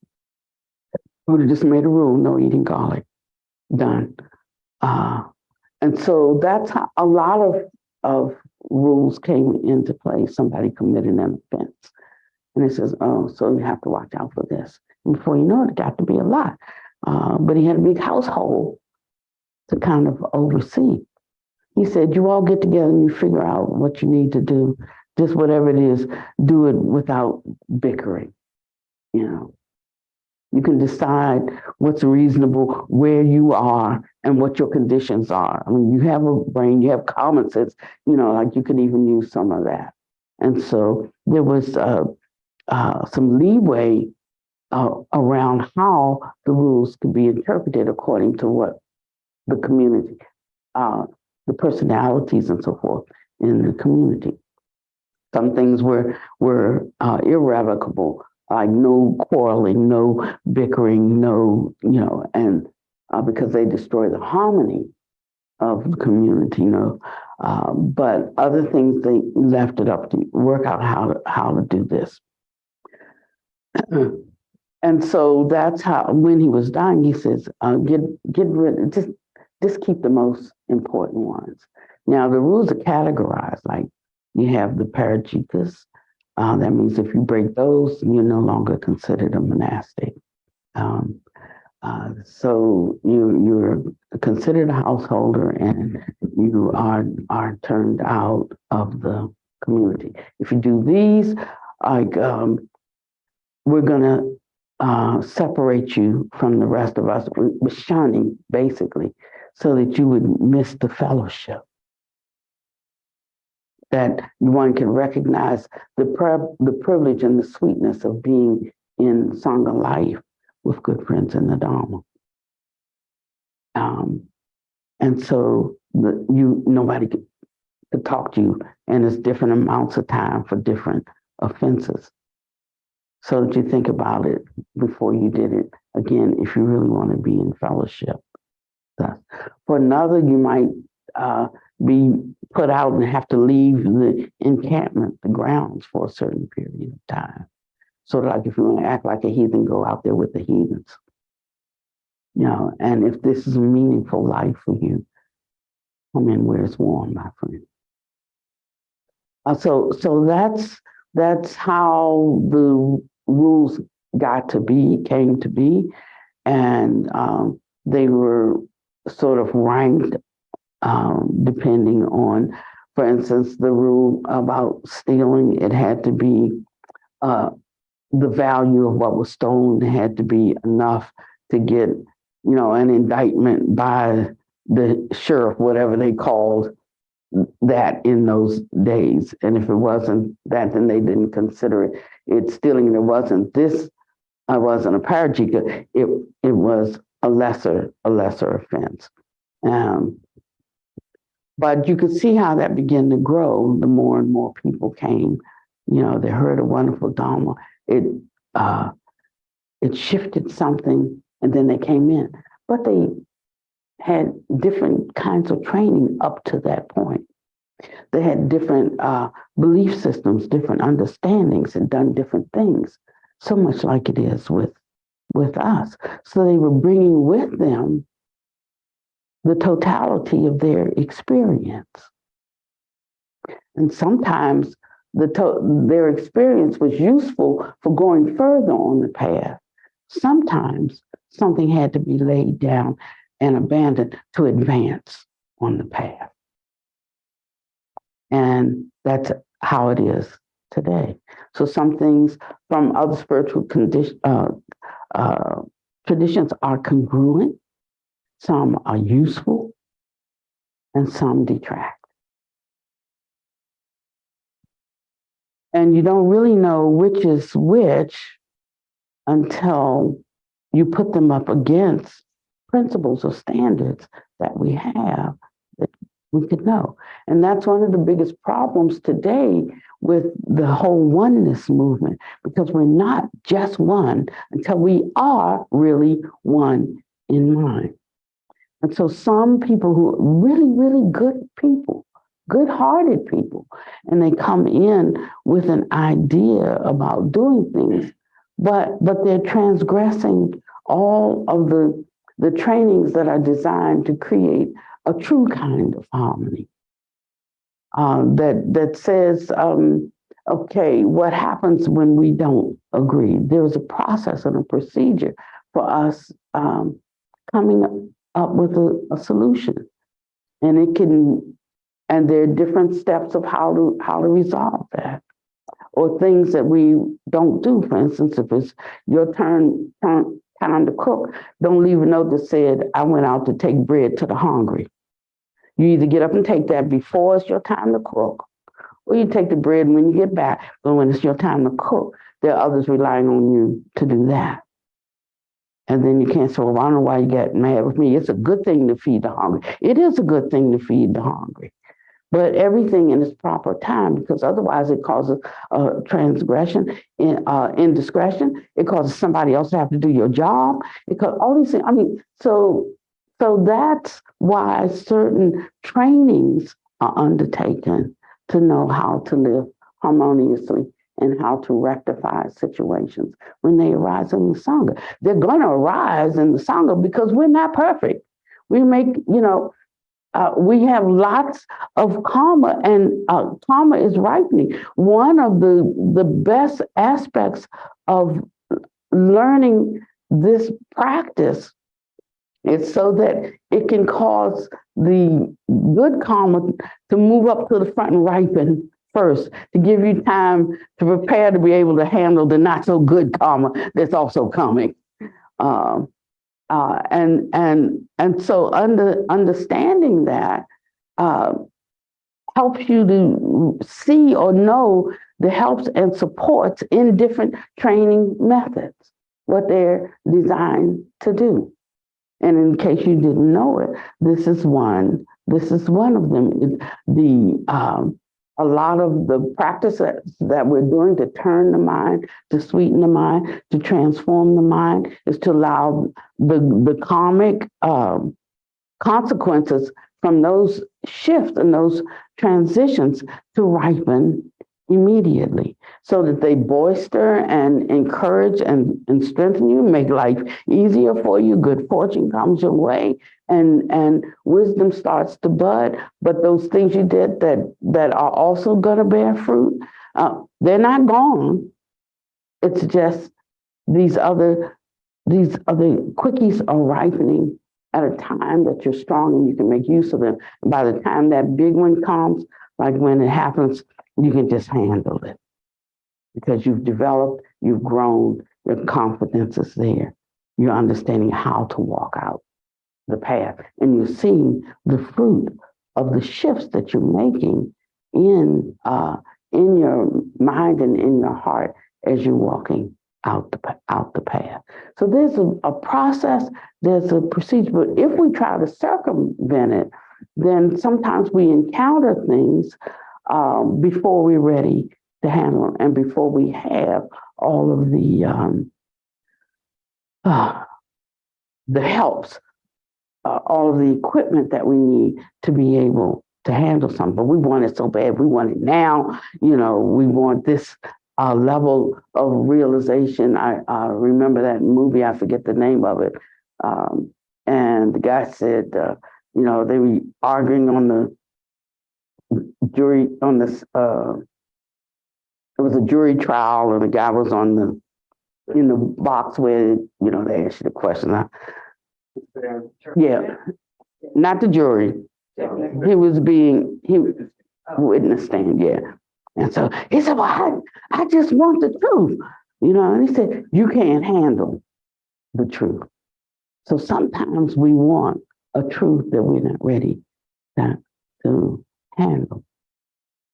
Speaker 2: Buddha just made a rule: no eating garlic. Done. And so that's how a lot of rules came into play. Somebody committed an offense, and it says, "Oh, so you have to watch out for this." And before you know it, it got to be a lot. But he had a big household to kind of oversee. He said, "You all get together and you figure out what you need to do. Just whatever it is, do it without bickering. You can decide what's reasonable, where you are, and what your conditions are. I mean, you have a brain, you have common sense, like you can even use some of that." And so there was some leeway around how the rules could be interpreted according to what the community, the personalities and so forth in the community. Some things were irrevocable, like no quarreling, no bickering, no, and because they destroy the harmony of the community, but other things they left it up to work out how to do this. And so that's how, when he was dying, he says, get rid, just keep the most important ones. Now the rules are categorized, like you have the parajikas. That means if you break those, you're no longer considered a monastic. So you're considered a householder, and you are turned out of the community. If you do these, like we're gonna separate you from the rest of us with shunning, basically, so that you would miss the fellowship. that one can recognize the privilege and the sweetness of being in Sangha life with good friends in the Dharma. And so nobody could talk to you, and it's different amounts of time for different offenses. So that you think about it before you did it again, if you really want to be in fellowship. For another, you might be put out and have to leave the encampment, the grounds, for a certain period of time. Sort of like if you want to act like a heathen, go out there with the heathens. And if this is a meaningful life for you, come in where it's warm, my friend. So that's how the rules came to be, and they were sort of ranked depending on, for instance, the rule about stealing. It had to be the value of what was stolen had to be enough to get, an indictment by the sheriff, whatever they called that in those days. And if it wasn't that, then they didn't consider it stealing. And it wasn't I wasn't a parajika. It was a lesser offense. But you could see how that began to grow. The more and more people came, they heard a wonderful Dharma. It shifted something, and then they came in. But they had different kinds of training up to that point. They had different belief systems, different understandings, and done different things, so much like it is with us. So they were bringing with them the totality of their experience. And sometimes their experience was useful for going further on the path. Sometimes something had to be laid down and abandoned to advance on the path. And that's how it is today. So some things from other spiritual traditions are congruent, some are useful, and some detract. And you don't really know which is which until you put them up against principles or standards that we have that we could know. And that's one of the biggest problems today with the whole oneness movement, because we're not just one until we are really one in mind. And so some people who are really, really good people, good-hearted people, and they come in with an idea about doing things, but they're transgressing all of the trainings that are designed to create a true kind of harmony. That says, okay, what happens when we don't agree? There's a process and a procedure for us coming up with a solution, and there are different steps of how to resolve that, or things that we don't do. For instance, if it's your time to cook, don't leave a note that said, "I went out to take bread to the hungry." You either get up and take that before it's your time to cook, or you take the bread when you get back. But when it's your time to cook, there are others relying on you to do that. And then you can't say, "Well, I don't know why you get mad with me. It's a good thing to feed the hungry." It is a good thing to feed the hungry, but everything in its proper time, because otherwise it causes transgression, indiscretion. It causes somebody else to have to do your job. Because all these things. I mean, so that's why certain trainings are undertaken to know how to live harmoniously and how to rectify situations when they arise in the Sangha. They're going to arise in the Sangha because we're not perfect. We make, we have lots of karma, and karma is ripening. One of the best aspects of learning this practice is so that it can cause the good karma to move up to the front and ripen first, to give you time to prepare to be able to handle the not so good karma that's also coming. And so understanding that helps you to see or know the helps and supports in different training methods, what they're designed to do. And in case you didn't know it, this is one. This is one of them. A lot of the practices that we're doing to turn the mind, to sweeten the mind, to transform the mind, is to allow the karmic consequences from those shifts and those transitions to ripen immediately, so that they bolster and encourage and strengthen you, make life easier for you, good fortune comes your way, and wisdom starts to bud. But those things you did that are also going to bear fruit, they're not gone. It's just these other quickies are ripening at a time that you're strong and you can make use of them. And by the time that big one comes, like when it happens, you can just handle it because you've developed, you've grown, your confidence is there. You're understanding how to walk out the path, and you're seeing the fruit of the shifts that you're making in your mind and in your heart as you're walking out the path. So there's a process, there's a procedure, but if we try to circumvent it, then sometimes we encounter things before we're ready to handle them, and before we have all of the helps, all of the equipment that we need to be able to handle something. But we want it so bad. We want it now. We want this level of realization. I remember that movie. I forget the name of it. And the guy said, they were arguing on the jury on this. It was a jury trial, and the guy was in the box where they asked you the question. Yeah, not the jury. He was witness stand, yeah. And so he said, well, I just want the truth, and he said, you can't handle the truth. So sometimes we want a truth that we're not ready to handle.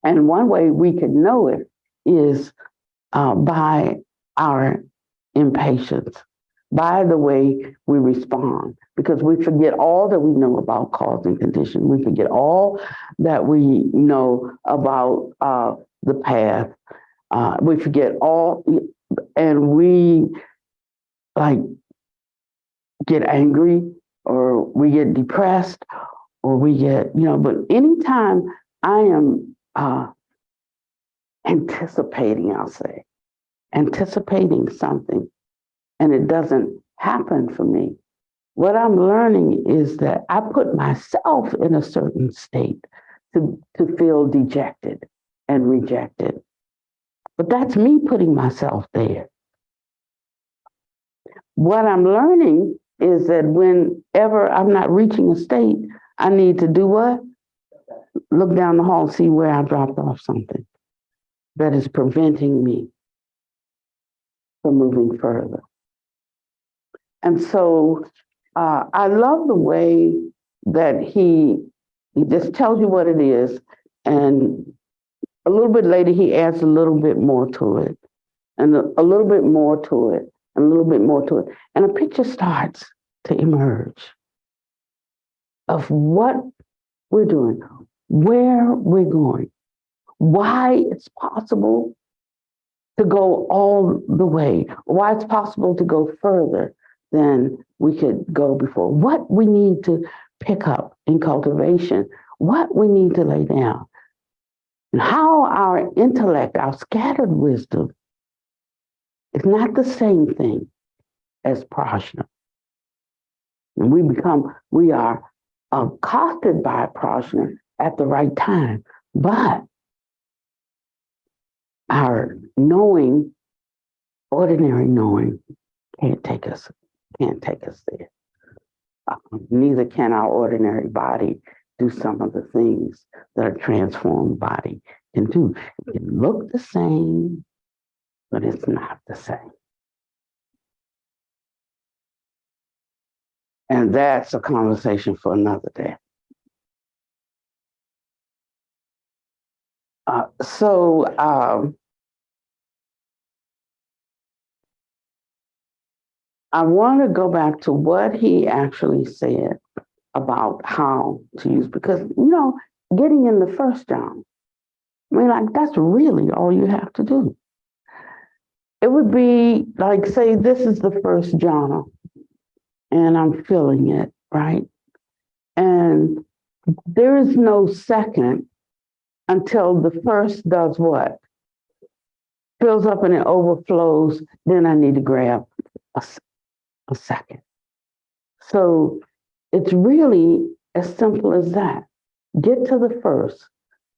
Speaker 2: And one way we can know it is by our impatience, by the way we respond, because we forget all that we know about cause and condition. We forget all that we know about the path. We forget all, and we get angry, or we get depressed, or we get, but anytime I am anticipating something, and it doesn't happen for me, what I'm learning is that I put myself in a certain state to feel dejected and rejected. But that's me putting myself there. What I'm learning is that whenever I'm not reaching a state, I need to do what? Look down the hall, see where I dropped off something that is preventing me from moving further. And so I love the way that he just tells you what it is, and a little bit later he adds a little bit more to it, and a little bit more to it, and a little bit more to it, and a picture starts to emerge of what we're doing, where we're going, why it's possible to go all the way, why it's possible to go further than we could go before, what we need to pick up in cultivation, what we need to lay down, and how our intellect, our scattered wisdom, is not the same thing as prajna. And we are accosted by prajna at the right time, but our knowing, ordinary knowing, can't take us there. Neither can our ordinary body do some of the things that a transformed body can do. It can look the same, but it's not the same. And that's a conversation for another day. So I want to go back to what he actually said about how to use, because, getting in the first John, I mean, like, that's really all you have to do. It would be like, say, this is the first John, and I'm filling it, right? And there is no second until the first does what? Fills up and it overflows. Then I need to grab a second. So it's really as simple as that. Get to the first.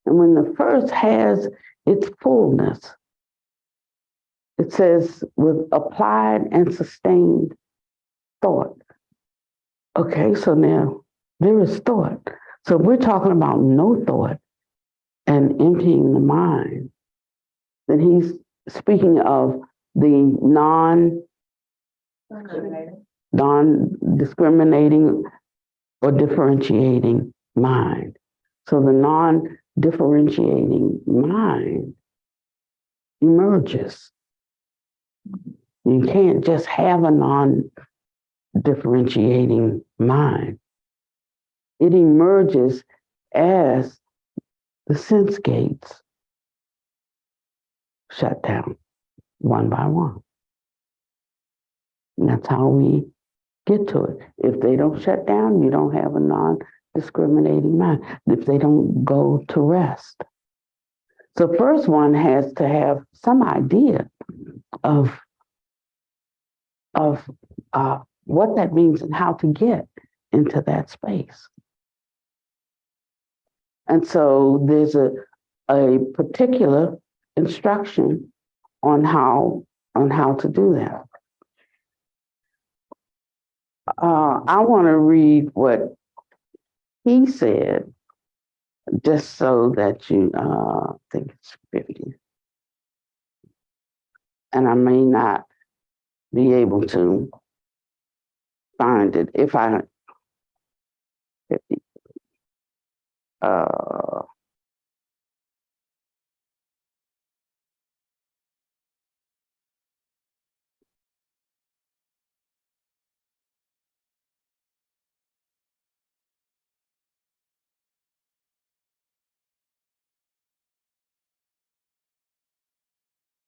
Speaker 2: And when the first has its fullness, it says with applied and sustained thought. Okay, so now there is thought. So if we're talking about no thought and emptying the mind, then he's speaking of the non-discriminating or differentiating mind. So the non-differentiating mind emerges. You can't just have a non-differentiating mind. It emerges as the sense gates shut down one by one. And that's how we get to it. If they don't shut down, you don't have a non-discriminating mind. If they don't go to rest. So first one has to have some idea of what that means and how to get into that space. And so there's a particular instruction on how to do that. I want to read what he said, just so that you I think it's 50. And I may not be able to find it if I 50.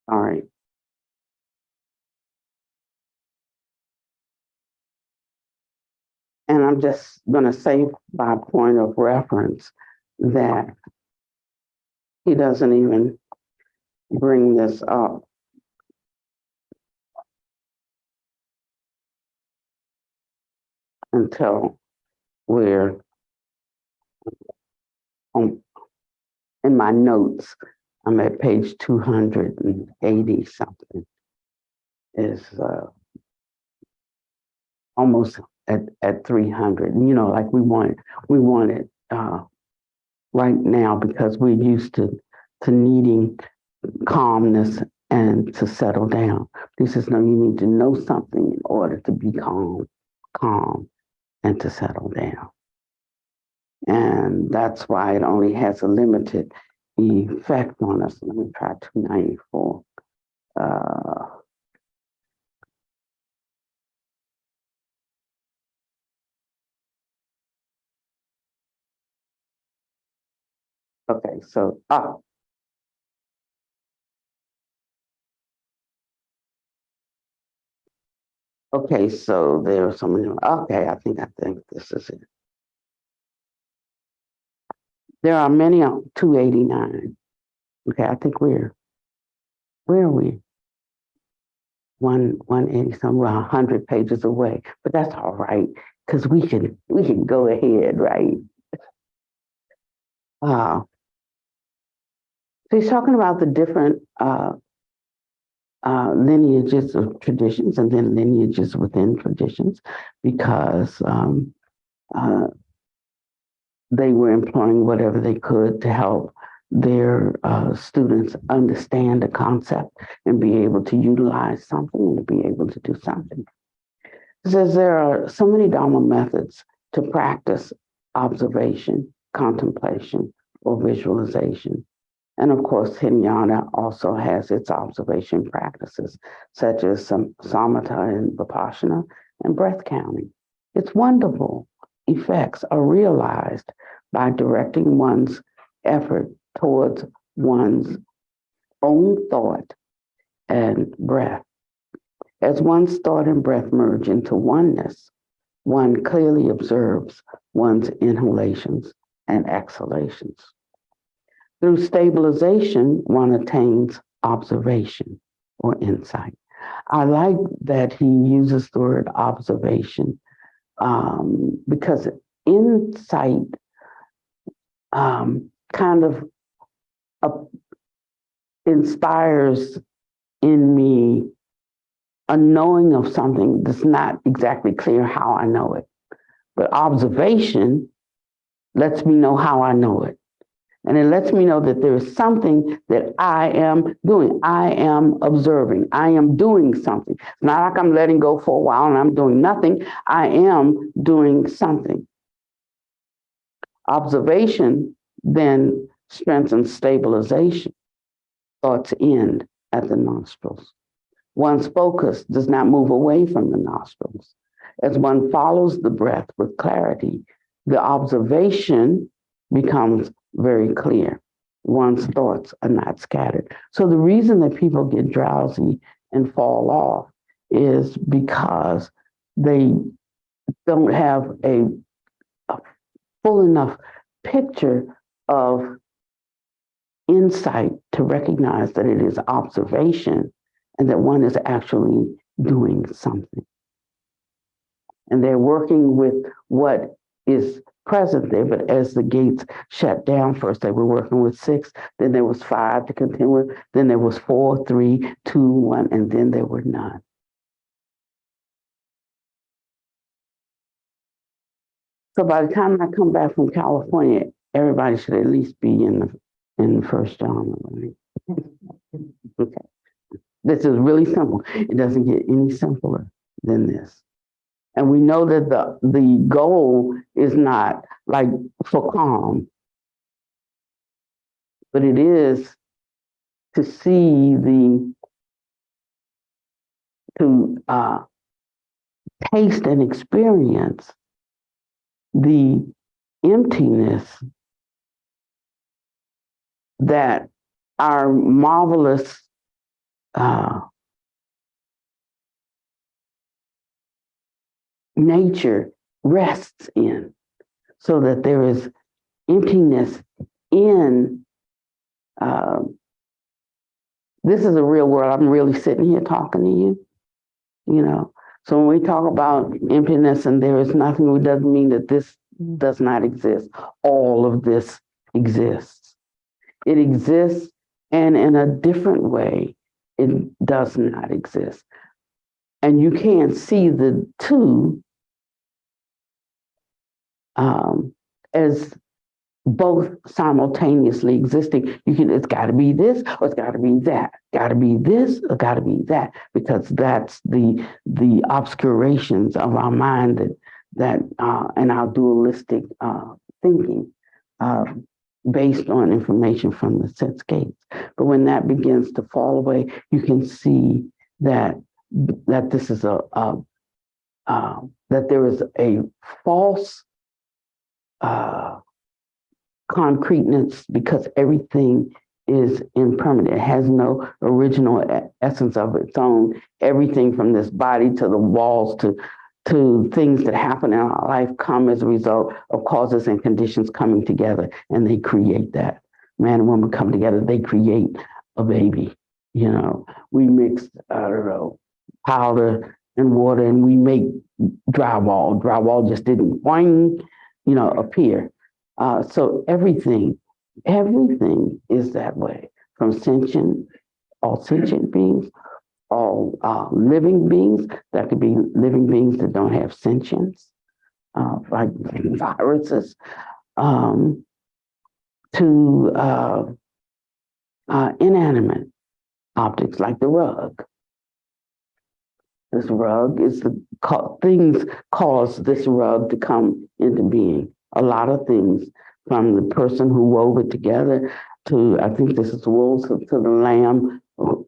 Speaker 2: All right. And I'm just going to say by point of reference that he doesn't even bring this up until we're on, in my notes. I'm at page 280 something. Is almost at 300. Like we want it right now, because we're used to needing calmness and to settle down. He says, no, you need to know something in order to be calm, and to settle down. And that's why it only has a limited effect on us. Let me try 294. Okay, so okay, so there's someone. Okay, I think this is it. There are many on 289. Okay, I think where are we? 180 somewhere, 100 pages away, but that's all right, because we can go ahead, right? So he's talking about the different lineages of traditions, and then lineages within traditions, because they were employing whatever they could to help their students understand the concept and be able to utilize something and to be able to do something. It says there are so many Dharma methods to practice observation, contemplation, or visualization. And of course, Hinayana also has its observation practices, such as samatha and vipassana and breath counting. Its wonderful effects are realized by directing one's effort towards one's own thought and breath. As one's thought and breath merge into oneness, one clearly observes one's inhalations and exhalations. Through stabilization, one attains observation or insight. I like that he uses the word observation because insight kind of inspires in me a knowing of something that's not exactly clear how I know it. But observation lets me know how I know it. And it lets me know that there is something that I am doing. I am observing. I am doing something. It's not like I'm letting go for a while and I'm doing nothing. I am doing something. Observation then strengthens stabilization. Thoughts end at the nostrils. One's focus does not move away from the nostrils. As one follows the breath with clarity, the observation becomes very clear. One's thoughts are not scattered. So the reason that people get drowsy and fall off is because they don't have a full enough picture of insight to recognize that it is observation and that one is actually doing something. And they're working with what is present there. But as the gates shut down, first they were working with 6, then there was 5 to continue with, then there was 4, 3, 2, 1, and then there were none. So by the time I come back from California, everybody should at least be in First John. Okay. This is really simple. It doesn't get any simpler than this. And we know that the goal is not like for calm, but it is to see to taste and experience the emptiness that our marvelous nature rests in, so that there is emptiness in this is a real world. I'm really sitting here talking to you, you know. So when we talk about emptiness and there is nothing, it doesn't mean that this does not exist. All of this exists. It exists, and in a different way, it does not exist. And you can't see the two as both simultaneously existing. It's got to be this or it's got to be that. Got to be this or got to be that, because that's the obscurations of our mind that and our dualistic thinking based on information from the sense gates. But when that begins to fall away, you can see that this is that there is a false concreteness, because everything is impermanent. It has no original essence of its own. Everything from this body to the walls to things that happen in our life come as a result of causes and conditions coming together, and they create that. Man and woman come together, they create a baby. You know, we mix, I don't know, powder and water, and we make drywall. Drywall just didn't boing, appear. So everything is that way. From all sentient beings, all living beings. That could be living beings that don't have sentience, like viruses, to inanimate objects like the rug. This rug is things cause this rug to come into being. A lot of things, from the person who wove it together, to, I think this is wolves to the lamb, who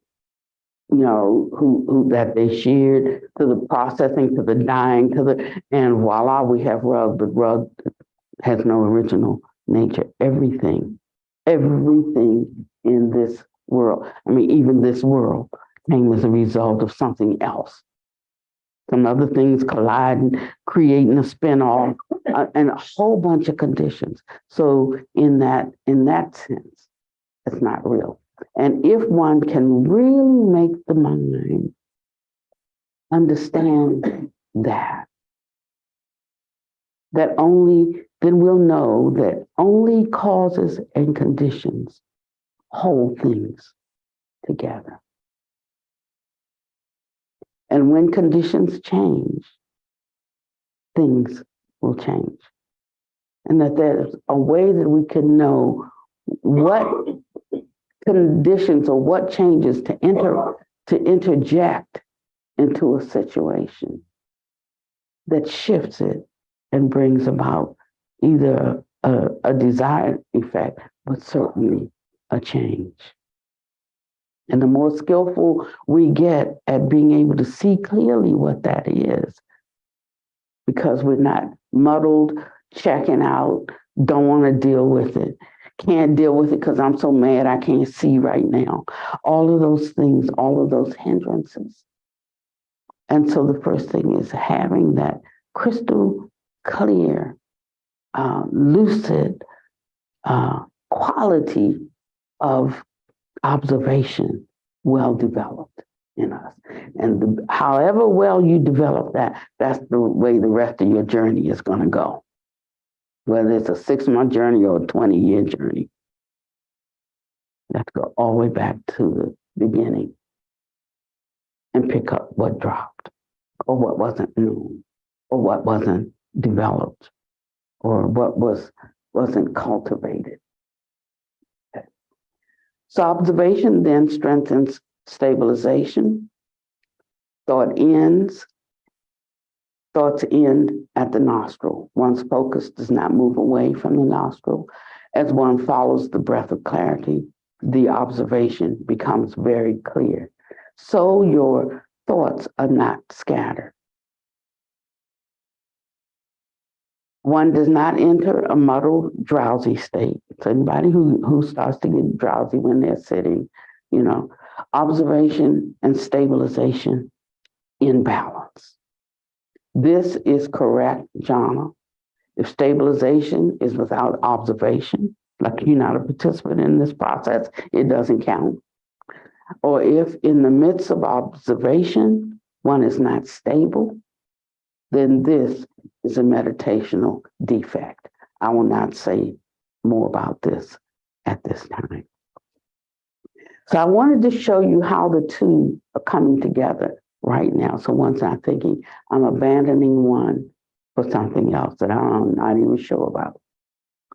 Speaker 2: that they sheared, to the processing, to the dyeing, and voila, we have rug, but rug has no original nature. Everything in this world, I mean, even this world came as a result of something else. Some other things colliding, creating a spin-off, and a whole bunch of conditions. So in that sense, it's not real. And if one can really make the mind understand that then we'll know that only causes and conditions hold things together. And when conditions change, things will change. And that there's a way that we can know what conditions or what changes to interject into a situation that shifts it and brings about either a desired effect, but certainly a change. And the more skillful we get at being able to see clearly what that is, because we're not muddled, checking out, don't want to deal with it, can't deal with it because I'm so mad I can't see right now. All of those things, all of those hindrances. And so the first thing is having that crystal clear, lucid quality of observation well developed in us. And however well you develop that, that's the way the rest of your journey is going to go. Whether it's a 6-month journey or a 20-year journey. Let's go all the way back to the beginning and pick up what dropped, or what wasn't known, or what wasn't developed, or what wasn't cultivated. Okay. So observation then strengthens stabilization. Thoughts end at the nostril. One's focus does not move away from the nostril. As one follows the breath of clarity, the observation becomes very clear. So your thoughts are not scattered. One does not enter a muddled, drowsy state. So anybody who starts to get drowsy when they're sitting, observation and stabilization in balance. This is correct, Jana. If stabilization is without observation, like you're not a participant in this process, it doesn't count. Or if in the midst of observation, one is not stable, then this is a meditational defect. I will not say more about this at this time. So I wanted to show you how the two are coming together right now. So one's not thinking, I'm abandoning one for something else that I'm not even sure about.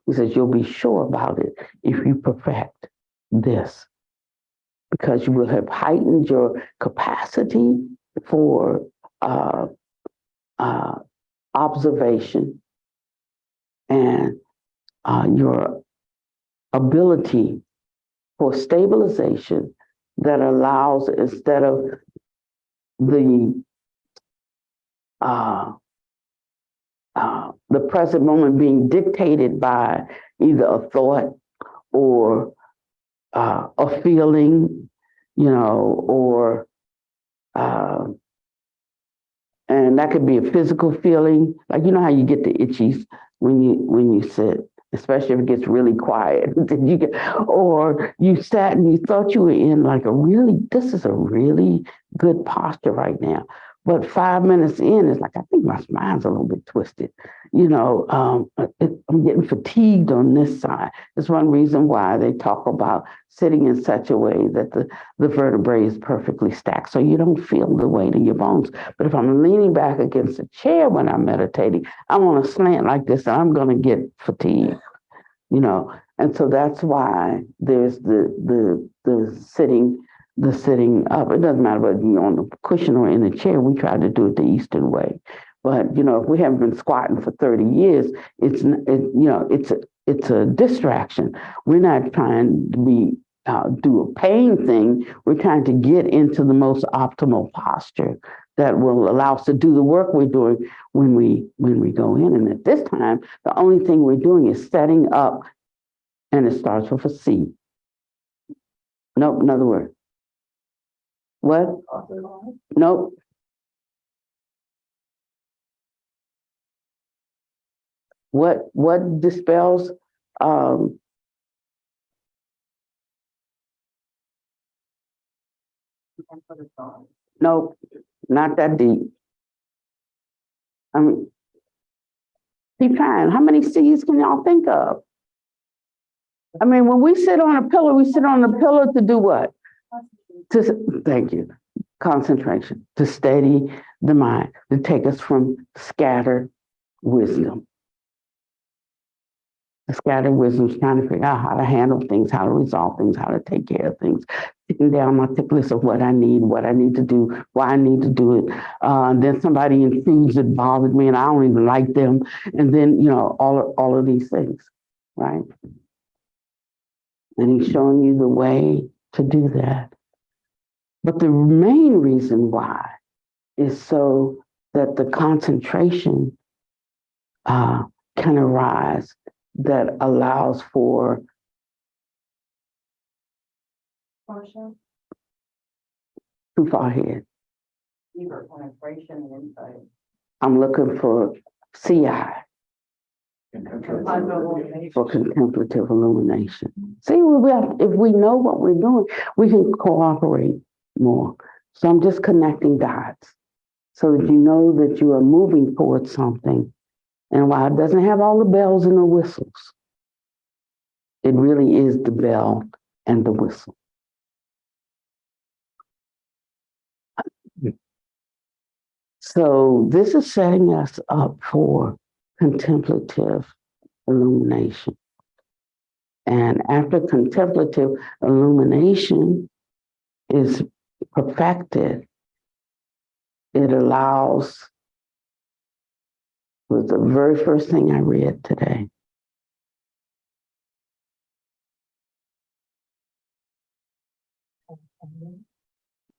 Speaker 2: He says, you'll be sure about it if you perfect this, because you will have heightened your capacity for observation and your ability for stabilization that allows, instead of the present moment being dictated by either a thought or a feeling, or and that could be a physical feeling, like how you get the itchies when you sit, especially if it gets really quiet. Then or you sat and you thought you were in like this is a really good posture right now. But 5 minutes in, it's like, I think my spine's a little bit twisted. I'm getting fatigued on this side. That's one reason why they talk about sitting in such a way that the vertebrae is perfectly stacked, so you don't feel the weight of your bones. But if I'm leaning back against a chair when I'm meditating, I'm on a slant like this, and I'm going to get fatigued. And so that's why there's the sitting up. It doesn't matter whether you're on the cushion or in the chair. We try to do it the Eastern way. But if we haven't been squatting for 30 years, it's it's a distraction. We're not trying to do a pain thing. We're trying to get into the most optimal posture that will allow us to do the work we're doing when we go in. And at this time, the only thing we're doing is setting up, and it starts with a C. Nope, another word. What? Nope. What dispels nope, not that deep. I mean, keep trying. How many C's can y'all think of? I mean, when we sit on a pillow, we sit on a pillow to do what? Thank you. Concentration, to steady the mind, to take us from scattered wisdom. The scattered wisdom is trying to figure out how to handle things, how to resolve things, how to take care of things. Sitting down my tick list of what I need to do, why I need to do it. Then somebody intrudes that bothered me and I don't even like them. And then, all of these things, right? And he's showing you the way to do that. But the main reason why is so that the concentration can arise that allows for too far ahead.
Speaker 5: Deeper penetration and insight.
Speaker 2: I'm looking for CI, for contemplative illumination. See, if we know what we're doing, we can cooperate more. So I'm just connecting dots so that you know that you are moving towards something. And while it doesn't have all the bells and the whistles, it really is the bell and the whistle. So this is setting us up for contemplative illumination. And after contemplative illumination is perfected, it allows, was the very first thing I read today.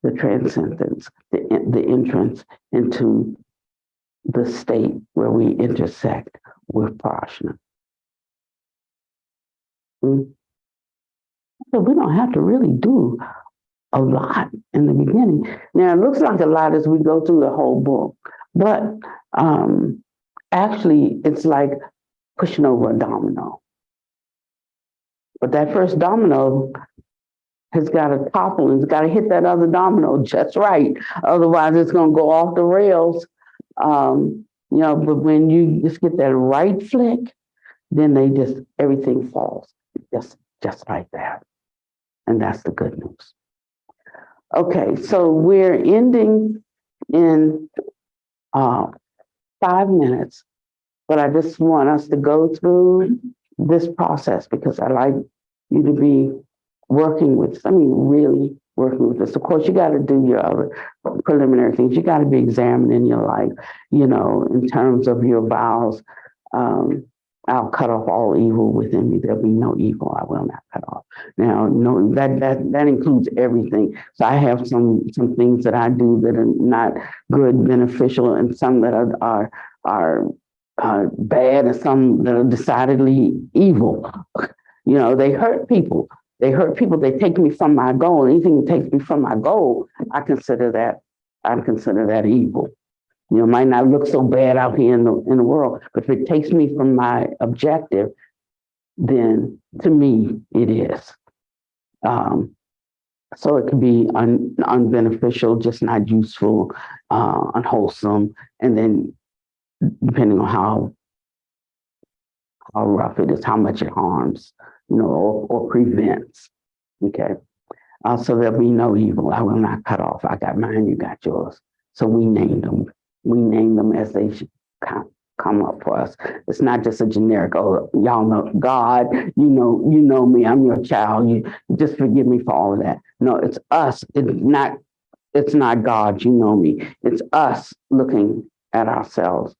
Speaker 2: The transcendence, the entrance into the state where we intersect with prajna. So we don't have to really do a lot in the beginning. Now, it looks like a lot as we go through the whole book, but actually, it's like pushing over a domino. But that first domino has got to topple and it's got to hit that other domino just right. Otherwise, it's going to go off the rails. But when you just get that right flick, then everything falls just like that. And that's the good news. Okay, so we're ending in 5 minutes, but I just want us to go through this process because I like you to be really working with this. Of course, you got to do your other preliminary things. You got to be examining your life, in terms of your vows. I'll cut off all evil within me. There'll be no evil I will not cut off. Now, no, that includes everything. So I have some things that I do that are not good, beneficial, and some that are bad, and some that are decidedly evil. They hurt people. They take me from my goal. Anything that takes me from my goal, I consider that evil. It might not look so bad out here in the world, but if it takes me from my objective, then to me it is. So it can be unbeneficial, just not useful, unwholesome, and then depending on how rough it is, how much it harms, or prevents. Okay. So there'll be no evil. I will not cut off. I got mine, you got yours. So we named them. We name them as they should come up for us. It's not just a generic, oh, y'all know God, you know me, I'm your child. You just forgive me for all of that. No, it's us. It's not God, you know me. It's us looking at ourselves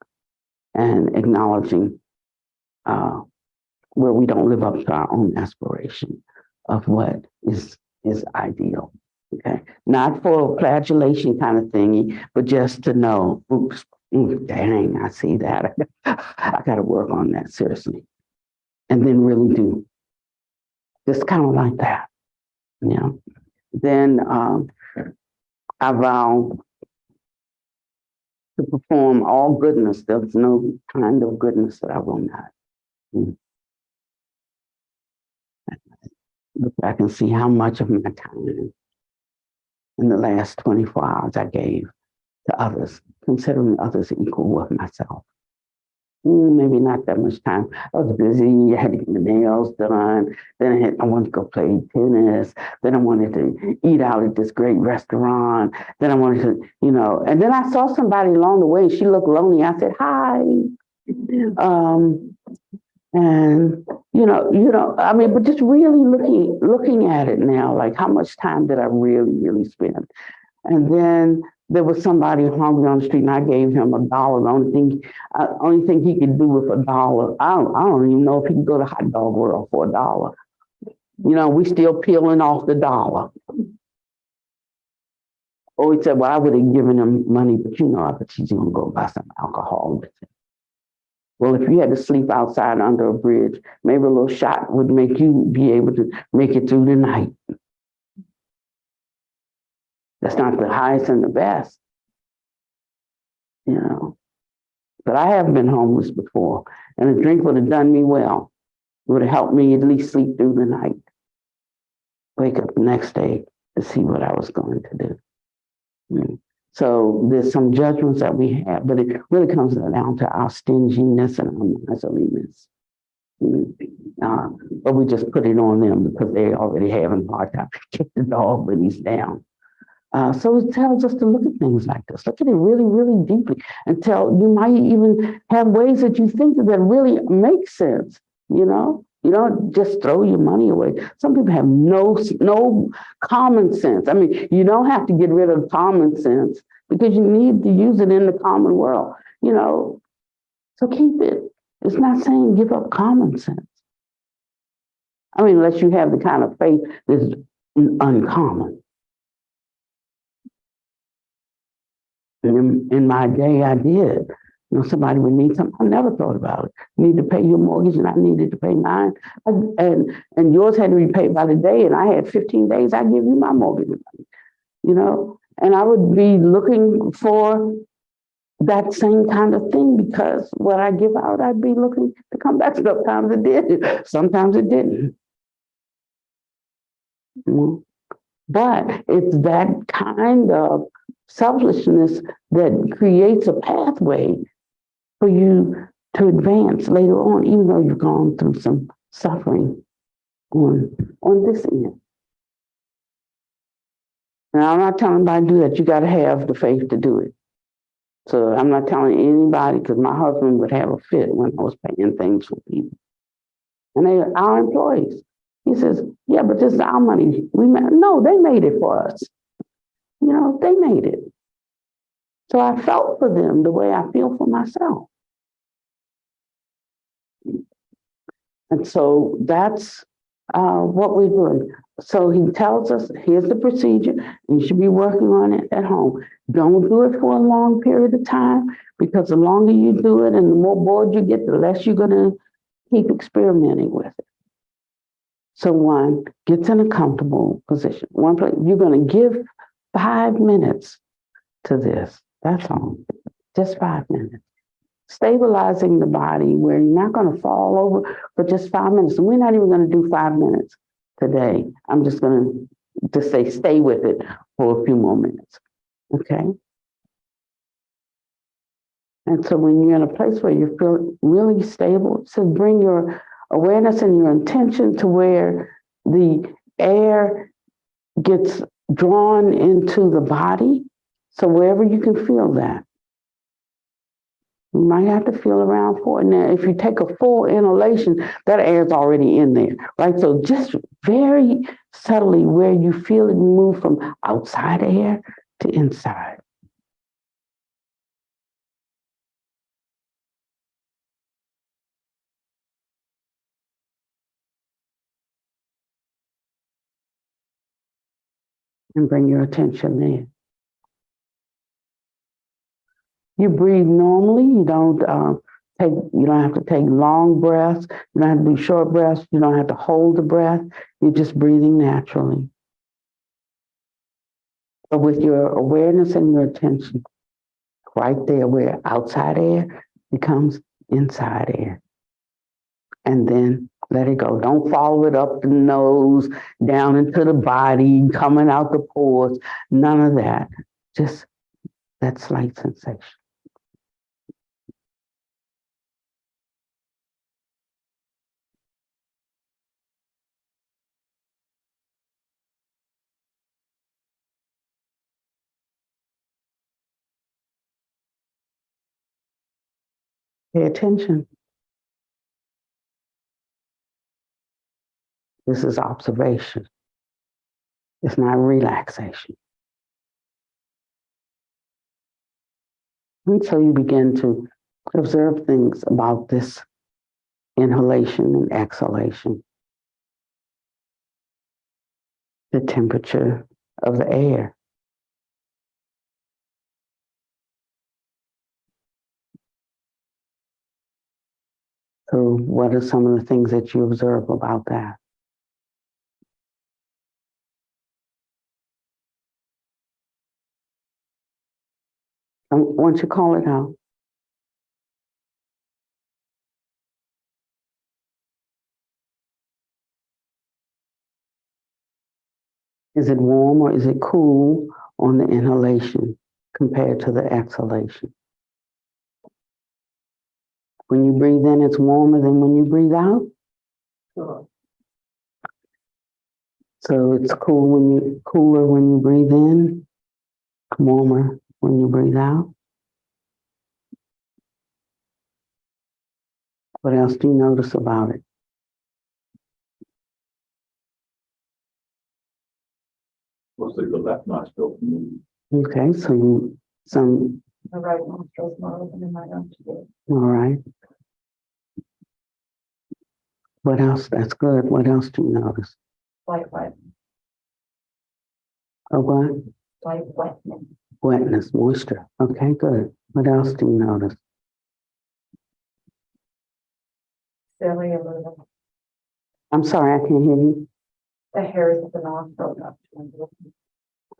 Speaker 2: and acknowledging where we don't live up to our own aspiration of what is ideal. Okay, not for a flagellation kind of thingy, but just to know, oops, dang, I see that. I got to work on that seriously, and then really do just kind of like that. You know, then I vow to perform all goodness. There's no kind of goodness that I will not. Look back and see how much of my time in the last 24 hours I gave to others, considering others equal with myself. Maybe not that much time. I was busy. I had to get my nails done. Then I wanted to go play tennis. Then I wanted to eat out at this great restaurant. Then I wanted to, and then I saw somebody along the way and she looked lonely. I said, hi. And I mean, but just really looking at it now, like how much time did I really, really spend? And then there was somebody hungry on the street, and I gave him $1. The only thing he could do with $1, I don't even know if he could go to Hot Dog World for $1. We still peeling off the dollar. Or he said, well, I would have given him money, but I bet he's gonna go buy some alcohol with it. Well, if you had to sleep outside under a bridge, maybe a little shot would make you be able to make it through the night. That's not the highest and the best, But I have been homeless before, and a drink would have done me well. It would have helped me at least sleep through the night. Wake up the next day to see what I was going to do. So there's some judgments that we have, but it really comes down to our stinginess and our miserliness. But we just put it on them because they already having a hard time. Kick the dog when he's down. So it tells us to look at things like this. Look at it really, really deeply until you might even have ways that you think that really make sense. You don't just throw your money away. Some people have no common sense. I mean, you don't have to get rid of common sense because you need to use it in the common world. So keep it. It's not saying give up common sense. I mean, unless you have the kind of faith that's uncommon. In my day, I did. Somebody would need something. I never thought about it. You need to pay your mortgage, and I needed to pay mine. And yours had to be paid by the day, and I had 15 days. I give you my mortgage money, And I would be looking for that same kind of thing because what I give out, I'd be looking to come back. Sometimes it did. Sometimes it didn't. But it's that kind of selfishness that creates a pathway for you to advance later on, even though you've gone through some suffering on this end. Now, I'm not telling anybody to do that. You got to have the faith to do it. So I'm not telling anybody because my husband would have a fit when I was paying things for people. And they are our employees. He says, yeah, but this is our money. No, they made it for us. They made it. So I felt for them the way I feel for myself. And so that's what we're doing. So he tells us, here's the procedure. You should be working on it at home. Don't do it for a long period of time because the longer you do it and the more bored you get, the less you're going to keep experimenting with it. So one gets in a comfortable position. One place, you're going to give 5 minutes to this. That's all. Just 5 minutes. Stabilizing the body where you're not going to fall over for just 5 minutes. And we're not even going to do 5 minutes today. I'm just going to say stay with it for a few more minutes. Okay? And so when you're in a place where you feel really stable, so bring your awareness and your intention to where the air gets drawn into the body. So wherever you can feel that. You might have to feel around for it. Now, if you take a full inhalation, that air is already in there, right? So just very subtly where you feel it move from outside air to inside. And bring your attention there. You breathe normally. You don't you don't have to take long breaths. You don't have to do short breaths. You don't have to hold the breath. You're just breathing naturally. But with your awareness and your attention right there where outside air becomes inside air. And then let it go. Don't follow it up the nose, down into the body, coming out the pores. None of that. Just that slight sensation. Pay attention. This is observation. It's not relaxation. And so you begin to observe things about this inhalation and exhalation. The temperature of the air. So what are some of the things that you observe about that? Why don't you call it out? Is it warm or is it cool on the inhalation compared to the exhalation? When you breathe in, it's warmer than when you breathe out?
Speaker 4: Sure.
Speaker 2: So it's cooler when you breathe in, warmer when you breathe out. What else do you notice about it?
Speaker 4: Mostly the left nostril.
Speaker 2: Okay, so
Speaker 5: The right nostril is more open than my left.
Speaker 2: all right. What else? That's good. What else do you notice?
Speaker 5: Slight wet,
Speaker 2: Oh, what?
Speaker 5: slight wetness.
Speaker 2: Wetness, moisture. Okay, good. What else do you notice?
Speaker 5: Silly a little.
Speaker 2: I'm sorry, I can't hear you.
Speaker 5: The hairs of the nostril up to the lip.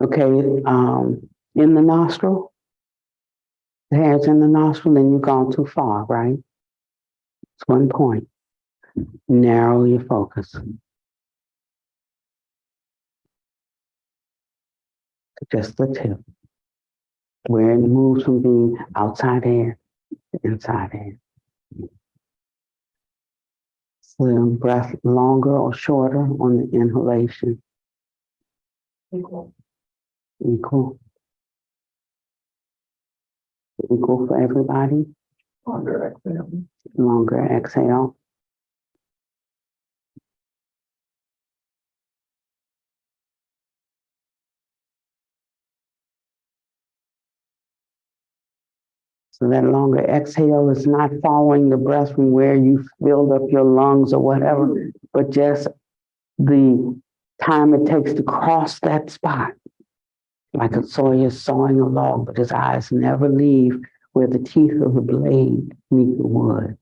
Speaker 2: Okay, in the nostril, the hairs in the nostril, then you've gone too far, right? It's one point. Narrow your focus to just the tip, where it moves from being outside air to inside air. So the breath longer or shorter on the inhalation,
Speaker 5: Equal.
Speaker 2: equal. Equal for everybody.
Speaker 4: Longer exhale.
Speaker 2: Longer exhale. So that longer exhale is not following the breath from where you filled up your lungs or whatever, but just the time it takes to cross that spot. Like a sawyer sawing a log, but his eyes never leave where the teeth of the blade meet the wood.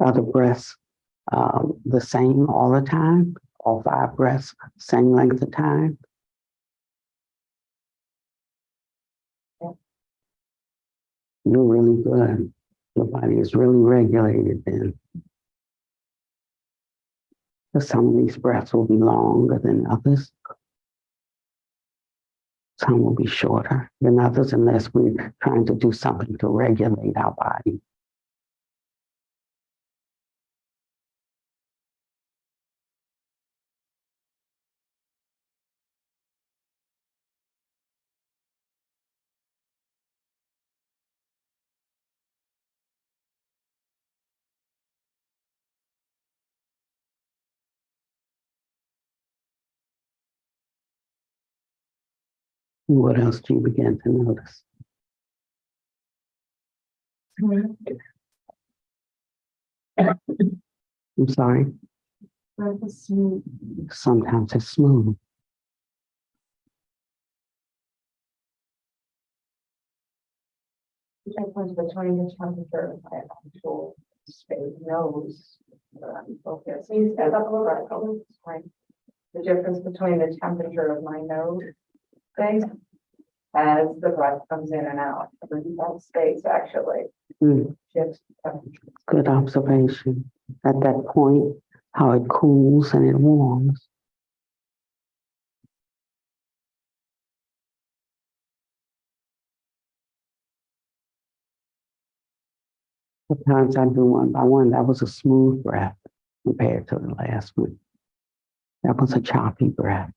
Speaker 2: Are the breaths the same all the time? All 5 breaths, same length of time?
Speaker 5: Yeah.
Speaker 2: You're really good. Your body is really regulated then. So some of these breaths will be longer than others. Some will be shorter than others unless we're trying to do something to regulate our body. What else do you begin to notice? I'm sorry.
Speaker 5: Breath is smooth.
Speaker 2: Sometimes it's smooth.
Speaker 5: The difference between the temperature of my actual space nose. Focus. You said up a little bit. Oh, it's fine. The difference between the temperature of my nose space as the breath comes in and out. That space actually
Speaker 2: Mm,
Speaker 5: shifts temperature.
Speaker 2: good observation. At that point, how it cools and it warms. Sometimes I do one by one. That was a smooth breath compared to the last one. That was a choppy breath.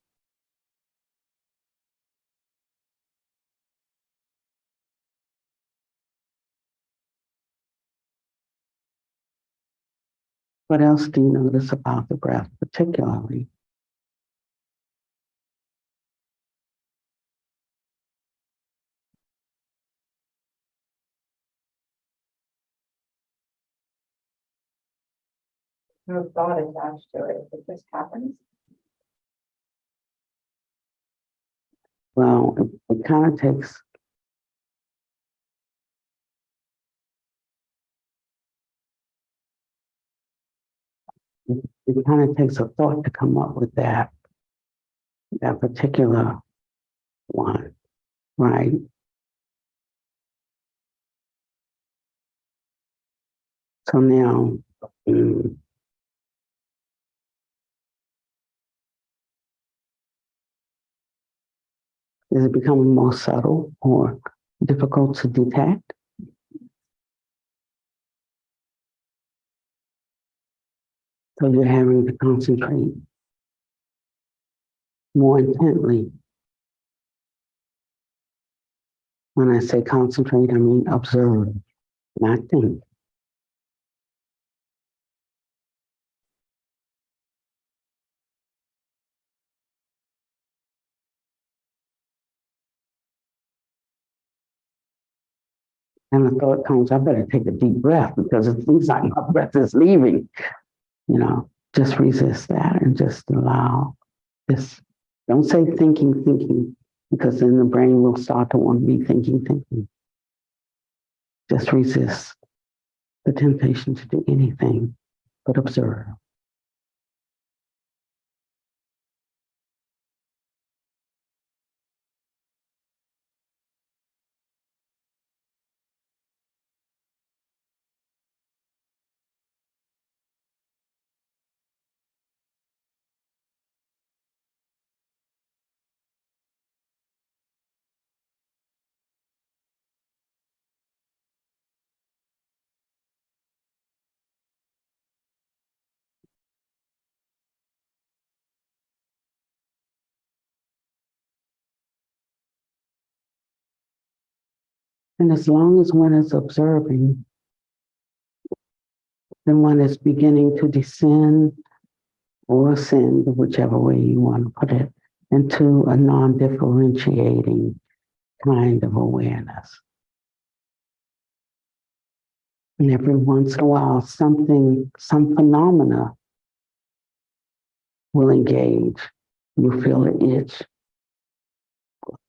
Speaker 2: What else do you notice about the breath particularly?
Speaker 5: No thought attached to it. It just happens.
Speaker 2: Well, it kind of takes, it kind of takes a thought to come up with that particular one, right? So now, mm, is it becoming more subtle or difficult to detect? So you're having to concentrate more intently. When I say concentrate, I mean observe, not think. And the thought comes, I better take a deep breath because it seems like my breath is leaving. Just resist that and just allow this. Don't say thinking, because then the brain will start to want to be thinking. Just resist the temptation to do anything but observe. And as long as one is observing, then one is beginning to descend or ascend, whichever way you want to put it, into a non-differentiating kind of awareness. And every once in a while, some phenomena will engage. You feel an itch,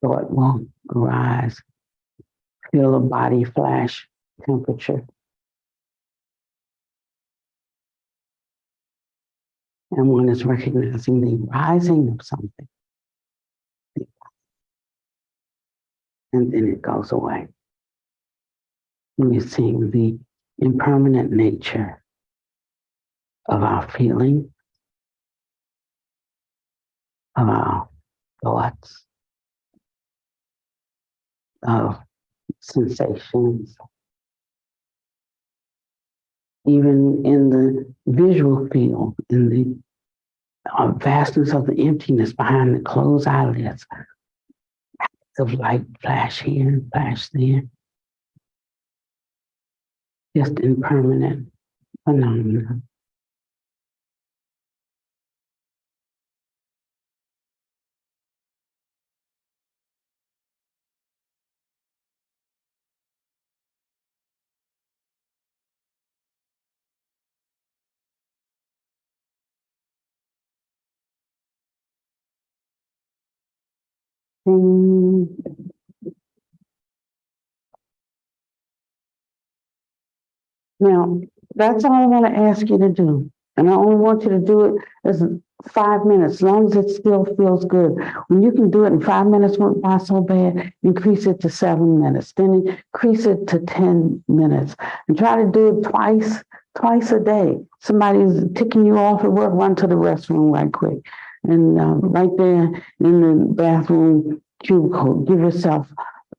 Speaker 2: thought will arise, feel a body flash temperature. And one is recognizing the rising of something. And then it goes away. And you're seeing the impermanent nature of our feeling, of our thoughts, of sensations, even in the visual field, in the vastness of the emptiness behind the closed eyelids, of light flash here and flash there, just impermanent phenomena. Ding. Now, that's all I want to ask you to do. And I only want you to do it as 5 minutes, as long as it still feels good. When you can do it in 5 minutes went by so bad, increase it to 7 minutes, then increase it to 10 minutes. And try to do it twice a day. Somebody's ticking you off at work, run to the restroom right quick. And right there in the bathroom cubicle, give yourself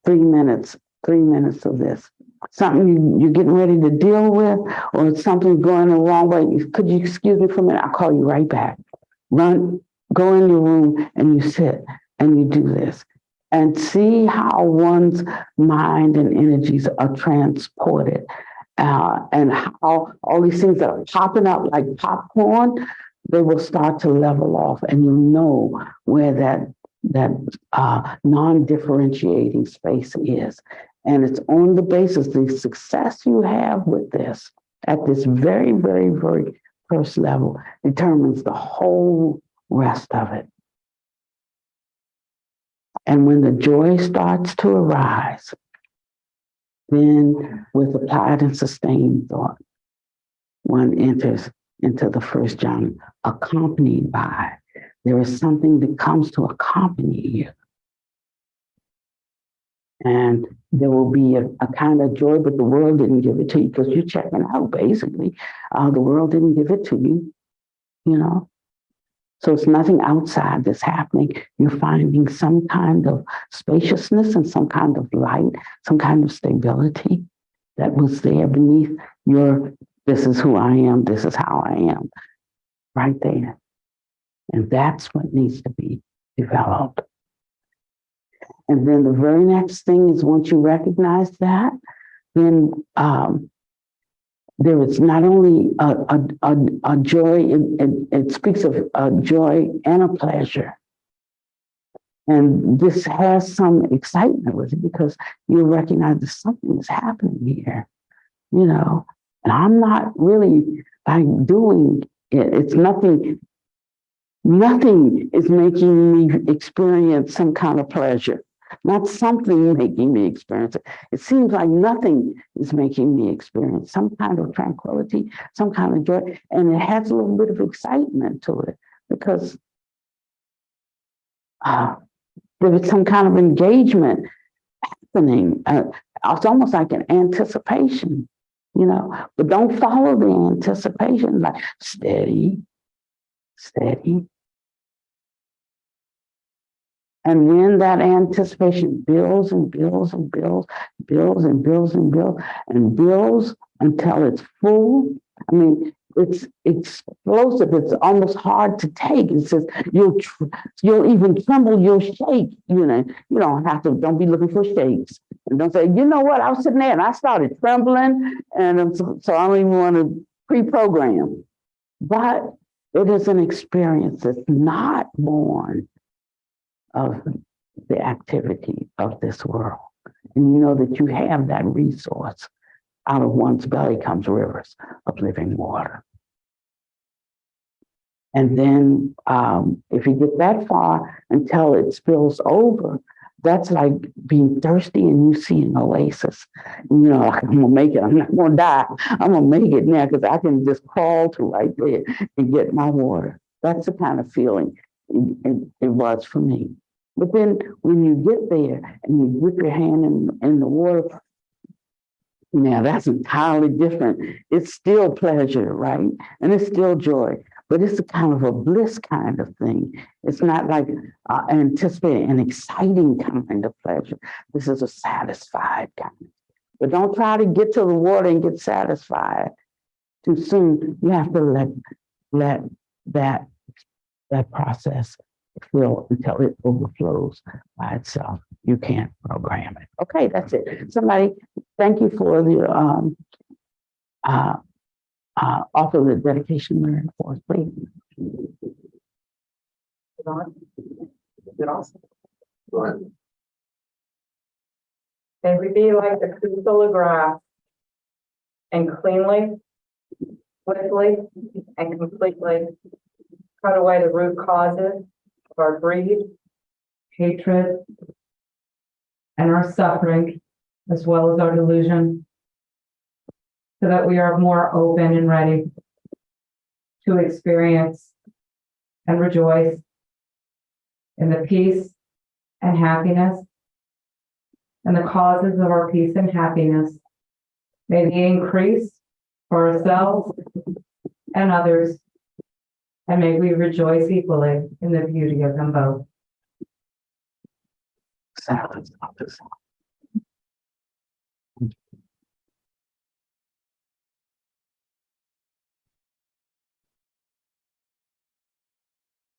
Speaker 2: 3 minutes, 3 minutes of this. Something you're getting ready to deal with, or it's something going the wrong way. Could you excuse me for a minute? I'll call you right back. Run, go in your room and you sit and you do this and see how one's mind and energies are transported. And how all these things that are popping up like popcorn, they will start to level off, and you'll know where that non-differentiating space is. And it's on the basis, the success you have with this at this very, very, very first level determines the whole rest of it. And when the joy starts to arise, then with applied and sustained thought, one enters into the first jhana, accompanied by, there is something that comes to accompany you. And there will be a kind of joy, but the world didn't give it to you because you're checking out, basically. The world didn't give it to you, you know? So it's nothing outside that's happening. You're finding some kind of spaciousness and some kind of light, some kind of stability that was there beneath your, this is who I am, this is how I am, right there. And that's what needs to be developed. And then the very next thing is, once you recognize that, then there is not only a joy, it speaks of a joy and a pleasure. And this has some excitement with it because you recognize that something is happening here, you know, and I'm not really like doing it. It's nothing is making me experience some kind of pleasure. Not something making me experience it. It seems like nothing is making me experience some kind of tranquility, some kind of joy, and it has a little bit of excitement to it because there is some kind of engagement happening. It's almost like an anticipation, you know, but don't follow the anticipation, like steady, steady. And when that anticipation builds and builds and builds, builds and builds and builds and builds until it's full, I mean, it's explosive. It's almost hard to take. It says you'll even tremble, you'll shake. You know, you don't be looking for shakes. And don't say, you know what, I was sitting there and I started trembling, and so I don't even want to pre-program. But it is an experience that's not born of the activity of this world. And you know that you have that resource. Out of one's belly comes rivers of living water. And then if you get that far until it spills over, that's like being thirsty and you see an oasis. You know, like, I'm gonna make it, I'm not gonna die. I'm gonna make it now because I can just crawl to right there and get my water. That's the kind of feeling it was for me. But then when you get there and you dip your hand in the water, now that's entirely different. It's still pleasure, right? And it's still joy, but it's a kind of a bliss kind of thing. It's not like anticipating an exciting kind of pleasure. This is a satisfied kind. But don't try to get to the water and get satisfied too soon. You have to let that process fill until it overflows by itself. You can't program it. Okay, that's it. Somebody, thank you for the offer the dedication learning for us, please.
Speaker 5: May we be like the crystal of grass, and cleanly, swiftly, and completely cut away the root causes of our greed,
Speaker 6: hatred, and our suffering, as well as our delusion, so that we are more open and ready to experience and rejoice in the peace and happiness and the causes of our peace and happiness. May they increase for ourselves and others, and may we rejoice equally in the beauty of them both.
Speaker 2: Silence.